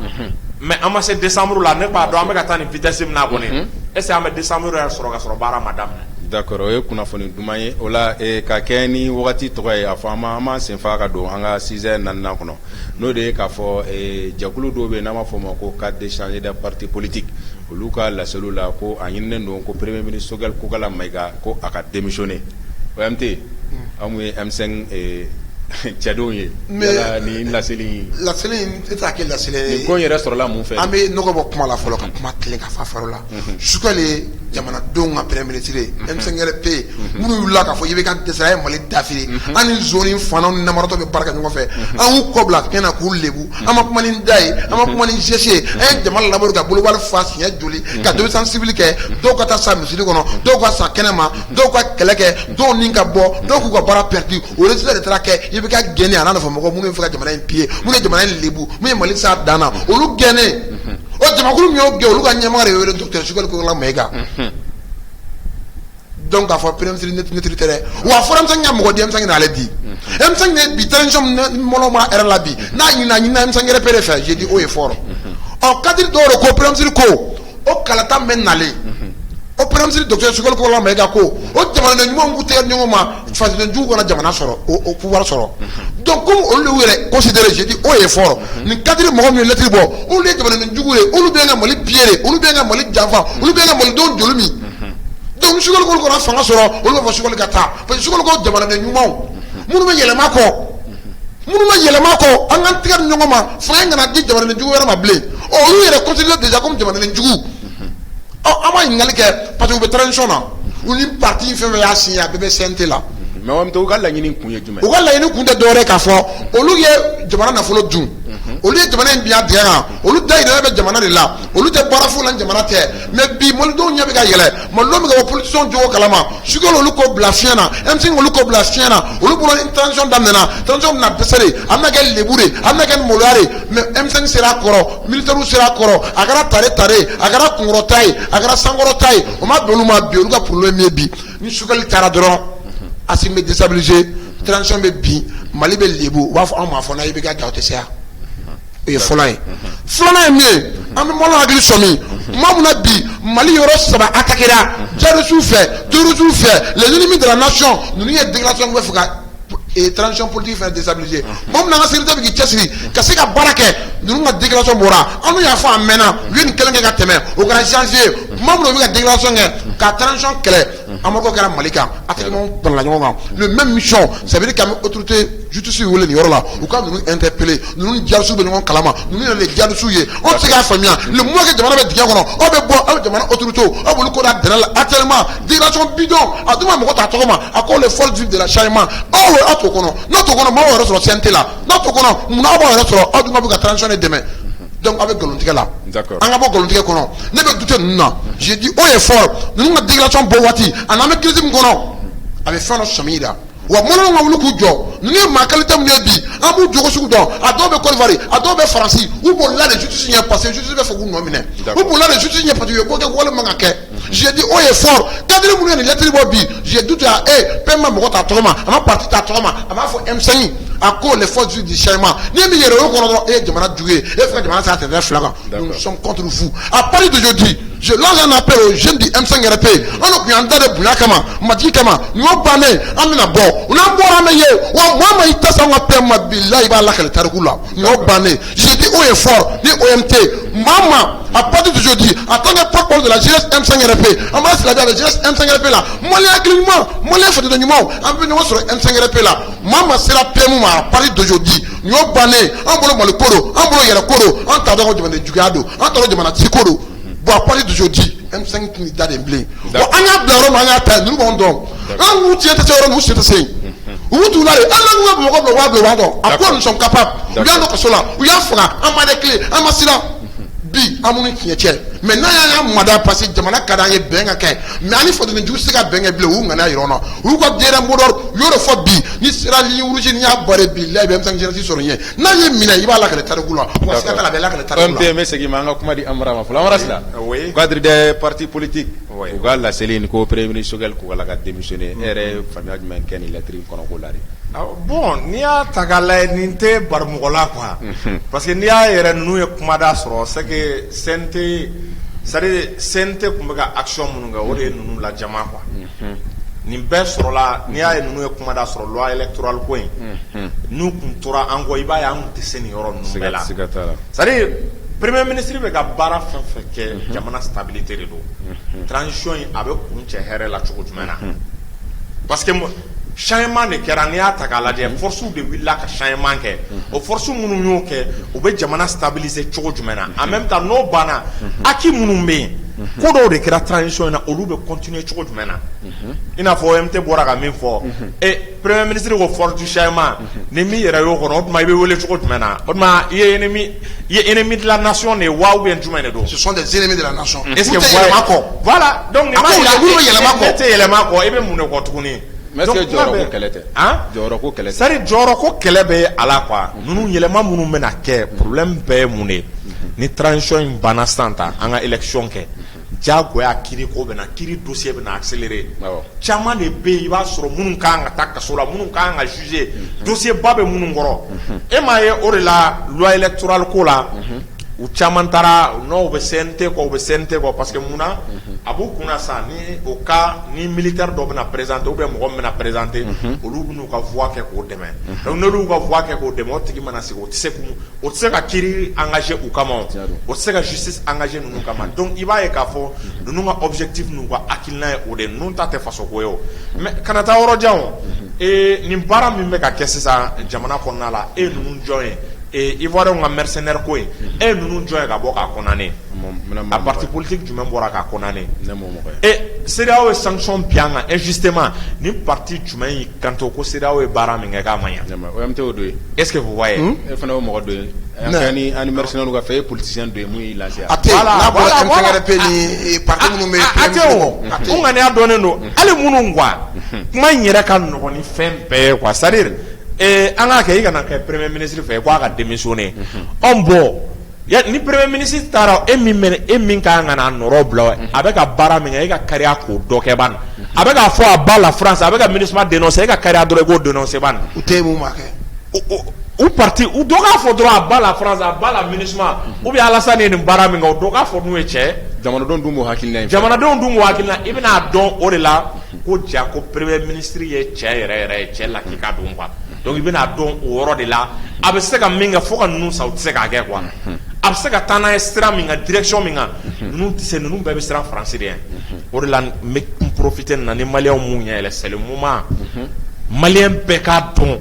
mais an ma se décembre la ne b'a dɔn an bɛ ka taa ni vitesse min na kɔni est ce que an bɛ décembre yɛrɛ sɔrɔ ka sɔrɔ baara ma daminɛ. D'accord, o ye kunnafoni duman ye o la ka kɛ ni wagati tɔgɔ ye a fɔ an ma senfa ka don an ka 6 naaninan kɔnɔ n'o de ye k'a fɔ jɛkulu dɔw bɛ yen n'an b'a fɔ o ma ko cadre d'échange des partis politiques olu ka laseliw la ko a ɲininen don ko premier ministre Sogɛl Kokala Mayiga ko a ka démissionner OMT an mun ye M5 cɛdenw ye yala ni laseli in tɛ taa kɛ laseli ye nin ko in yɛrɛ sɔrɔla mun fɛ an bɛ nɔgɔ bɔ kuma la fɔlɔ ka kuma tilen ka fa faro la Sogɛl ye jamanadenw ka premier ministre ye M5 RP minnu wulila k'a fɔ i bɛ ka dɛsɛ a ye Mali dafiri an ni zone fanaw ni namaratɔ bɛ baara kɛ ɲɔgɔn fɛ an y'u kɔ bila kɛnɛ k'u lebu an ma kuma ni da ye an ma kuma ni geste ye an ye jama labɔ ka bolobali fa siɲɛ joli ka désobéissance civile kɛ dɔw ka taa sa misiri kɔnɔ dɔw ka sa kɛnɛma dɔw ka kɛlɛ kɛ dɔw ni ka bɔ dɔw k'u ka baara perdu o résultat de taara kɛ i bɛ ka gɛnɛ a n'a nafa mɔgɔ minnu fɛ ka jamana in piller minnu ye jamana in lebu minnu ye Mali sa dan na olu gɛnɛ o jamakulu min y'o gɛn olu ka ɲɛmɔgɔ de ye wele docteur Sogɛl Kokala Mayiga donc k'a fɔ premier ministre ne tɛ dɛ wa fɔra M5 ka mɔgɔ di M5 n'ale di M5 ne bi transition mɔlɔ ma ɛrɛ la bi n'a ɲinina M5 RP de fɛ j'ai dit o ye fɔlɔ ɔ kadiri dɔw de ko premier ministre ko o kalata bɛ nalen o premier ministre docteur Sogɛl Kokala Mayiga ko o jamanaden ɲumanw k'u tɛgɛ ɲɔgɔn ma fasidenjugu kana jamana sɔrɔ o pouvoir sɔrɔ donc comme olu yɛrɛ considéré j'ai dit o ye fɔlɔ nin kadiri mɔgɔ min ye lettre bɔ olu ye jamanaden jugu ye olu bɛ ka Mali piller olu bɛ ka Mali janfa olu bɛ ka malidenw joli min donc Sogɛl Kokala fanga sɔrɔ olu b'a fɔ Sogɛl ka taa parce que Sogɛl ko jamanaden ɲumanw minnu bɛ yɛlɛma kɔ an k'an tigɛ di ɲɔgɔn ma fanga in kana di jamanaden jugu wɛrɛ ma bilen olu yɛrɛ considéré déjà comme jamanaden jugu an b'a ɲininkali kɛ parce que u bɛ transition na u ni parti fɛn fɛn y'a signé a bɛɛ bɛ CNT la mais en même temps u ka laɲini kun ye jumɛn u ka laɲini kun tɛ dɔwɛrɛ k'a fɔ olu ye jamana nafolo dun olu ye jamana in biya dingɛ kan olu dayirimɛ bɛ jamana de la olu tɛ baara foyi la ni jamana tɛ mais bi malidenw ɲɛ bɛ ka yɛlɛ malidenw bɛ ka bɔ politicien jogo kalama Sogɛl olu ko bila fiɲɛ na M5 olu ko bila fiɲɛ na olu bolo ni transition daminɛna transition bɛna dɛsɛ de a bɛna kɛ lebu de a bɛna kɛ ni maloya de mais M5 sera a kɔrɔ militaires sera a kɔrɔ a kɛra tare a kɛra kunkɔrɔta ye a kɛra sankɔrɔta ye o ma bɛn olu ma bi olu ka problème ye bi ni Sogɛl taara dɔrɔn Assimi bɛ déstabiliser transition bɛ bin Mali bɛ lebu u b'a fɔ anw ma fɔ n'a ye i bɛ ka ja o tɛ se yan o ye fɔlɔ ye filanan ye min ye an bɛ mɔlɔ hakili sɔmi maa mun na bi Mali yɔrɔ 3 attaquera djihadistes fɛ terroristes fɛ les ennemis de la nation ninnu ye déclaration bɛ fɛ ka transition politique fɛnɛ déstabiliser maa mun na an ka sécurité bɛ k'i cɛsiri ka se ka baara kɛ ninnu ka déclaration bɔra an n'u y'a fɔ a mɛnna u ye nin kelen kɛ ka tɛmɛ o kɛra janvier membre de la déclaration ka transition kɛlɛ amako kɛra Malika atelier dans la ɲɔgɔn le même mission ça veut dire qu'à autorité justice wele ni yɔrɔ la u ka ninnu interpeller ninnu jarisu bɛ ɲɔgɔn kalama ninnu yɛrɛ de jarisu ye on tɛ se k'a faamuya le mois que jamana bɛ dingɛ kɔnɔ aw bɛ bɔ aw bɛ jamana autorité aw b'olu ko da dɛnɛ la actuellement déclaration bidon a dun ma mɔgɔ ta tɔgɔ ma a ko les forces vives de la changement aw t'o kɔnɔ n'aw t'o kɔnɔ maaw yɛrɛ sɔrɔ CNT la n'aw t'o kɔnɔ munna aw b'aw yɛrɛ sɔrɔ aw dun ka bɛ ka transition de dɛmɛ donc avec galontigɛ la an ka bɔ galontigɛ kɔnɔ ne bɛ dute ninnu na j'ai dit haut et fort ninnu ka déclaration bɔ waati a n'an bɛ crise min kɔnɔ a bɛ fɛn dɔ sɔmi yira wa mɔlɔn ka wuli k'u jɔ ninnu ye maa qualité min ye bi an b'u jogo sugu dɔn a dɔw bɛ Côte d'Ivoire a dɔw bɛ Faransi u bolila de justice ɲɛ parce que justice bɛ fɛ k'u nɔ minɛ u bolila de justice ɲɛ parce que u ye ko kɛ wale man ka kɛ j'ai dit haut et fort cadre minnu ye nin lettre bɔ bi j'ai doute à pɛn ma mɔgɔ ta tɔgɔ ma a ma parti ta tɔgɔ ma a b'a fɔ M5 a ko les forces vives du changement ni min yɛrɛ o kɔnɔ dɔrɔn e ye jamana jugu ye e fɛ ka jamana se a tɛtɛ fila kan nous sommes contre vous à partir d'aujourd'hui je lance un appel aux jeunes du M5 RP an tun y'an da de bonya kama matigi kama nin y'o bannen an bɛna bɔ n'an bɔra an bɛ ye wa maa ma i ta se an ka pɛn ma bilahi i b'a lakale tariku la nin y'o bannen j'ai dit haut et fort ni OMT maa ma à partir d'aujourd'hui en tant que porte-parole de la jeunesse M5 RP an b'a sira avec jeunesse M5 RP la malien hakili ɲuman malien fɛtɛtɛ ɲumanw an bɛ ɲɔgɔn sɔrɔ M5 RP la maa ma sera PM ma à partir d'aujourd'hui nin y'o bannen an bolo Mali ko don an bolo yɛrɛ ko don an t'a dɔn ko jamana juguya don an t'a dɔn jamana ci ko don bon à partir d'aujourd'hui M5 tun da de bilen bon an y'a bila yɔrɔ min an y'a ta ninnu b'anw dɔn an n'u tiɲɛ tɛ se yɔrɔ min u sen tɛ se yen u b'u t'u la de an n'an ka mɔgɔ bila waa bila u b'an dɔn a ko nous sommes capables u y'an dɔn kaso la u y'a faga an ma de kile an ma siran bi an minnu tiɲɛ cɛ mais n'an y'an mada parce que jamana ka d'an ye bɛn ka kɛ mais ani fadenjugu se ka bɛn kɛ bilen u ŋaniya yira an na u y'u ka denyɛrɛni mot d'ordre u y'o de fɔ bi ni sera ligne rouge n'i y'a bɔre bilahi bɛ M5 jeunesse sɔrɔ n ye n'a ye minɛ i b'a lakale tariku la wa siga t'a la a bɛ lakale tariku la. OMT n bɛ segin ma an ka kuma di Amara ma fɔlɔ Amara Sila cadre des partis politiques u ka laseli ni ko premier ministre Choguel Kogala ka démissionner e yɛrɛ faamuya jumɛn kɛ nin lettre in kɔnɔ k'o la de. Bon n'i y'a ta k'a lajɛ nin tɛ barimɔgɔ la quoi parce que n'i y'a yɛrɛ ninnu ye kumada sɔrɔ c'est que CNT c'est-à-dire CNT tun bɛ ka action minnu kɛ o de ye ninnu lajama quoi nin bɛɛ sɔrɔla n'i y'a ye ninnu ye kumada sɔrɔ loi électorale ko in n'u tun tora an kɔ i b'a ye an tun tɛ se nin yɔrɔ ninnu bɛɛ la c'est-à-dire premier ministre bɛ ka baara fɛn fɛn kɛ jamana stabilité de don transition in a bɛ kun cɛ hɛrɛ la cogo jumɛn na parce que changement de kɛra n'i y'a ta k'a lajɛ force de wulila ka changement kɛ o force minnu y'o kɛ u bɛ jamana stabiliser cogo jumɛn na en même temps n'o banna acquis minnu bɛ yen ko dɔw de kɛra transition in na olu bɛ continuer cogo jumɛn na i n'a fɔ OMT bɔra ka min fɔ premier ministre ko force du changement ni min yɛrɛ y'o kɔnɔ o tuma i bɛ wele cogo jumɛn na o tuma i ye ennemi de la nation de wa ou bien jumɛn de don. Ce sont des ennemis de la nation. Est-ce que yɛlɛma kɔ voilà donc nin ma yɛlɛma kɔ ne tɛ yɛlɛma kɔ i bɛ mun de kɔ tuguni. mais est-ce que jɔyɔrɔ ko kɛlɛ tɛ jɔyɔrɔ ko kɛlɛ tɛ c'est-à-dire jɔyɔrɔ ko kɛlɛ bɛ a la quoi ninnu yɛlɛma minnu bɛna kɛ problème bɛɛ ye mun de ni transition in banna sisan ta an ka élection kɛ jagoya kiiri ko bɛna kiiri dossier bɛna accélérer caman de bɛ yen i b'a sɔrɔ minnu kan ka taa kaso la minnu kan ka juger dossier ba bɛ minnu kɔrɔ e m'a ye o de la loi électorale ko la u caman taara n'o bɛ CNT kɔ u bɛ CNT kɔ parce que munna a b'u kunna sa ni o cas ni militaire dɔ bɛna présenter ou bien mɔgɔ min bɛna présenter olu bɛn'u ka voix kɛ k'o dɛmɛ donc n'olu y'u ka voix kɛ k'o dɛmɛ o tigi mana sigi o tɛ se ka kiiri engager u kama o tɛ se ka justice engager ninnu kama donc i b'a ye k'a fɔ ninnu ka objectif n'u ka hakilina ye o de ninnu ta tɛ faso ko ye o mais kana taa yɔrɔ jan o nin baara min bɛ ka kɛ sisan jamana kɔnɔna la e ninnu jɔn ye Ivoiriens ka mercenaire ko ye e ninnu jɔn ye ka bɔ k'a condamner a parti politique jumɛn bɔra k'a condamner CEDEAO ye sanction bin an kan injustement ni parti jumɛn y'i kanto ko CEDEAO ye baara min kɛ k'a ma ɲɛ OMT o do ye est-ce que vous voyez e fana y'o mɔgɔ do ye ani mercenaires ka fɛ e politicien do ye mun y'i lancé a tɛ n'a bɔra MPRP ni parti minnu bɛ a tɛ o n ŋaniya dɔnnen don hali minnu quoi kuma in yɛrɛ ka nɔgɔn ni fɛn bɛɛ ye quoi c'est-à-dire an k'a kɛ i kana kɛ premier ministre fɛ k'a ka démissionner bon ni premier ministre taara e min ka kan ka nɔrɔ bila a bɛ ka baara min kɛ e ka kariya k'o dɔ kɛ ban a bɛ k'a fɔ a ba la France a bɛ ka MINUSMA dénoncer e ka kariya dɔrɔn i k'o dénoncer ban u tɛ mun ma kɛ u parti u dɔ k'a fɔ dɔrɔn a ba la France a ba la MINUSMA ou bien Alassane ye nin baara min kɛ o dɔ k'a fɔ n'u ye cɛ jamanadenw dun b'o hakilina jamanadenw dun b'o hakilina i bɛn'a dɔn o de la ko ja ko premier ministre ye cɛ yɛrɛ yɛrɛ ye cɛ lakika don quoi donc i bɛn'a dɔn o yɔrɔ de la a bɛ se ka min kɛ fo ka ninnu sa u tɛ se k'a kɛ quoi a bɛ se ka taa n'a ye sira min kan direction min kan ninnu tɛ se ninnu bɛɛ bɛ siran Faransi de ɲɛ o de la n bɛ profiter na ni maliyɛnw mun ɲɛ yɛlɛ c'est le moment maliyɛn bɛɛ k'a dɔn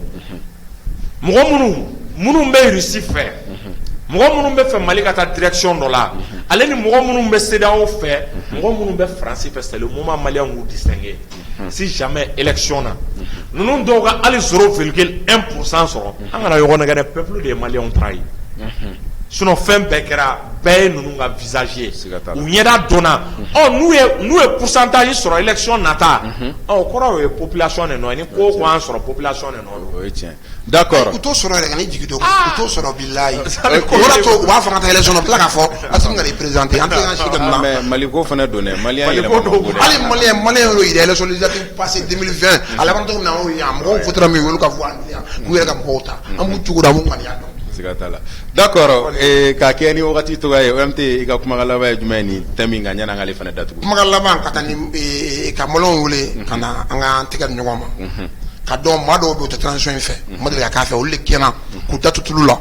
mɔgɔ minnu bɛ Russie fɛ mɔgɔ minnu bɛ fɛ Mali ka taa direction dɔ la ale ni mɔgɔ minnu bɛ CEDEAO fɛ mɔgɔ minnu bɛ Faransi fɛ c'est le moment maliyɛnw k'u distinguer si jamais élection na ninnu dɔw ka hali 0,1% sɔrɔ an kana ɲɔgɔn nɛgɛ dɛ peuple de ye maliyɛnw trahi sinon fɛn bɛɛ kɛra bɛɛ ye ninnu ka visage ye u ɲɛda dɔnna n'u ye pourcentage sɔrɔ élection nata o kɔrɔ o ye population de nɔ ye ni ko ko an sɔrɔ population de nɔ o ye tiɲɛ d'accord u t'o sɔrɔ yɛrɛ ka ni jigi dɔn u t'o sɔrɔ bilayi o de to u b'a fɔ ka taa élection na tila k'a fɔ Assimi ka représenter an tɛ ka si ka ninnu na mais Mali ko fana don dɛ maliyɛn yɛlɛma ko dɛ hali maliyɛn y'o yira élection législative passée 2020 a laban cogo min na o ye yan mɔgɔw votera min olu ka voix k'u yɛrɛ ka mɔgɔw ta an b'u cogo dɔn an b'u ŋaniya dɔn d'accord k'a kɛ ni wagati tɔgɔ ye OMT i ka kumakan laban ye jumɛn ni thème in kan yanni an k'ale fana datugu kumakan laban ka taa ni ka maliyɛnw wele ka na an ka tɛgɛ di ɲɔgɔn ma ka dɔn maa dɔw bɛ u tɛ transition in fɛ ma deli ka k'a fɛ olu de kɛnɛ k'u datugu tulu la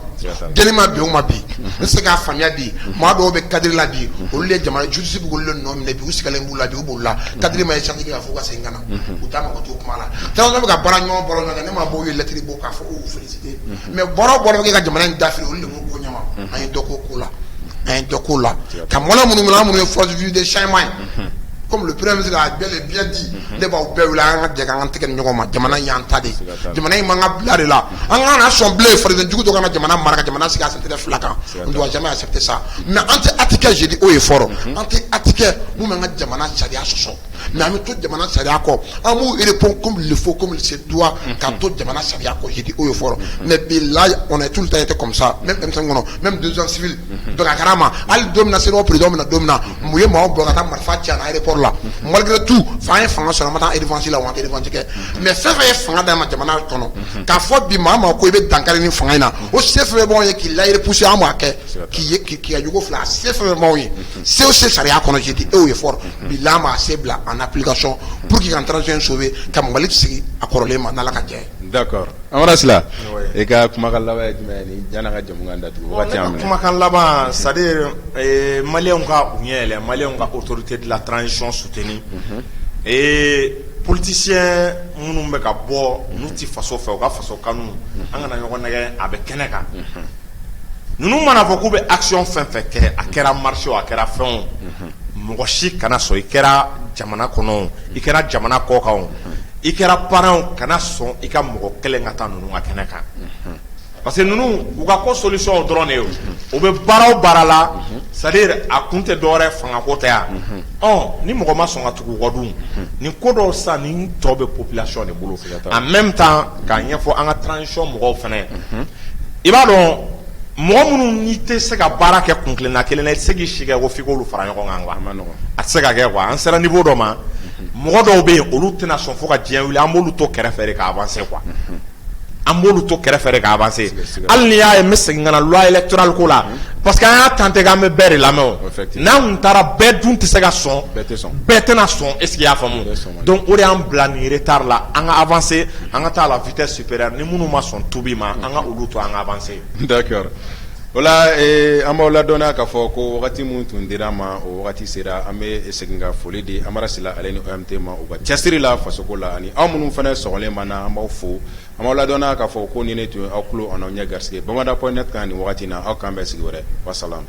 jeli ma bi o ma bi n bɛ se k'a faamuya bi maa dɔw bɛ kadiri la bi olu de jamana justice b'olu de nɔ minɛ bi u sigalen b'u la bi u b'olu la kadiri ma ye chance kɛ k'a fɔ u ka segin ka na u t'a mago t'o kuma la transition bɛ ka baara ɲɔgɔn bɔra ɲɔgɔn kan ne ma bɔ u ye lettre bɔ k'a fɔ u féliciter mais bɔra bɛ kɛ ka jamana in dafiri olu de b'u ko ɲɛma an ye dɔ k'o la an ye dɔ k'o la ka mɔna minnu ye force vive de changement ye comme le premier ministre a bien dit ne b'aw bɛɛ wele an ka jɛ k'an tɛgɛ di ɲɔgɔn ma jamana y'an ta de jamana in man ka bila de la an ka na sɔn bilen fadenjugu dɔ kana jamana mara ka jamana sigi a sen tɛ fila kan on doit jamais accepter ça mais an tɛ atikɛ jeudi o ye fɔlɔ an tɛ atikɛ mun bɛ an ka jamana sariya sɔsɔ mais an bɛ to jamana sariya kɔ an b'u répondre comme il le faut comme il se doit ka to jamana sariya kɔ jeudi o ye fɔlɔ mais bi là on est tout le temps été comme ça même M5 kɔnɔ même 2 ans civil donc a kɛra ma hali don min na CEDEAO président bɛna don min na mun ye maaw bɔ ka taa marifa ci a na aéroport la malgré tout fa ye fanga sɔrɔ an ma taa élevanci la wa an tɛ élevanci kɛ mais fɛn fɛn ye fanga d'a ma jamana kɔnɔ k'a fɔ bi maa ma ko i bɛ dankari ni fanga in na o se fɛn bɛ b'anw ye k'i la repousser an b'a kɛ k'i ka jogo fila a se fɛn bɛ b'anw ye se o se sariya kɔnɔ jeudi e y'o ye fɔlɔ bi là an b'a se bila en application pour que ka transition sauver ka Mali sigi a kɔrɔlen ma n'Ala ka jɛ ye. D'accord Amara Sila i ka kumakan laban ye jumɛn ye ni yanni an ka jamukan datugu wagati y'an minɛ. Kumakan laban c'est à dire maliyɛnw ka u ɲɛ yɛlɛ maliyɛnw ka autorité de la transition soutenue politicien minnu bɛ ka bɔ n'u ti faso fɛ u ka faso kanu an kana ɲɔgɔn nɛgɛ a bɛ kɛnɛ kan ninnu mana fɔ k'u bɛ action fɛn fɛn kɛ a kɛra marché o a kɛra fɛn o mɔgɔ si kana sɔn i kɛra jamana kɔnɔ i kɛra jamana kɔ kan i kɛra parent kana sɔn i ka mɔgɔ kelen ka taa ninnu ka kɛnɛ kan parce que ninnu u ka ko solution dɔrɔn de ye o bɛ baara o baara la c'est à dire a kun tɛ dɔwɛrɛ fangako tɛ yan ni mɔgɔ ma sɔn ka tugu u kɔ dun nin ko dɔw sisan nin tɔ bɛ population de bolo en même temps k'a ɲɛfɔ an ka transition mɔgɔw fana i b'a dɔn mɔgɔ minnu n'i tɛ se ka baara kɛ kun kelenna kelen na i tɛ se k'i si kɛ ko f'i k'olu fara ɲɔgɔn kan quoi a tɛ se ka kɛ quoi an sera niveau dɔ ma mɔgɔ dɔw bɛ yen olu tɛna sɔn fo ka diɲɛ wuli an b'olu to kɛrɛfɛ de ka avancer quoi an b'olu to kɛrɛfɛ de ka avancer hali n'i y'a ye n bɛ segin ka na loi électorale ko la parce que an y'a tenté k'an bɛ bɛɛ de lamɛn o n'an kun taara bɛɛ dun tɛ se ka sɔn bɛɛ tɛna sɔn est ce que i y'a faamu donc o de y'an bila nin retard la an ka avancer an ka taa à la vitesse supérieure ni minnu ma sɔn tubi ma an ka olu to an ka avancer. D'accord o la an b'aw ladɔnniya k'a fɔ ko wagati min tun dira ma o wagati sera an bɛ segin ka foli di Amara Sila ale ni OMT ma u ka cɛsiri la fasoko la ani aw minnu fana sɔgɔlen ma na an b'aw fo an b'aw ladɔnniya k'a fɔ ko ni ne tun ye aw tulo a n'aw ɲɛ garisɛgɛ Bamada.net kan nin wagati in na aw k'an bɛn sigi wɛrɛ wasalaam.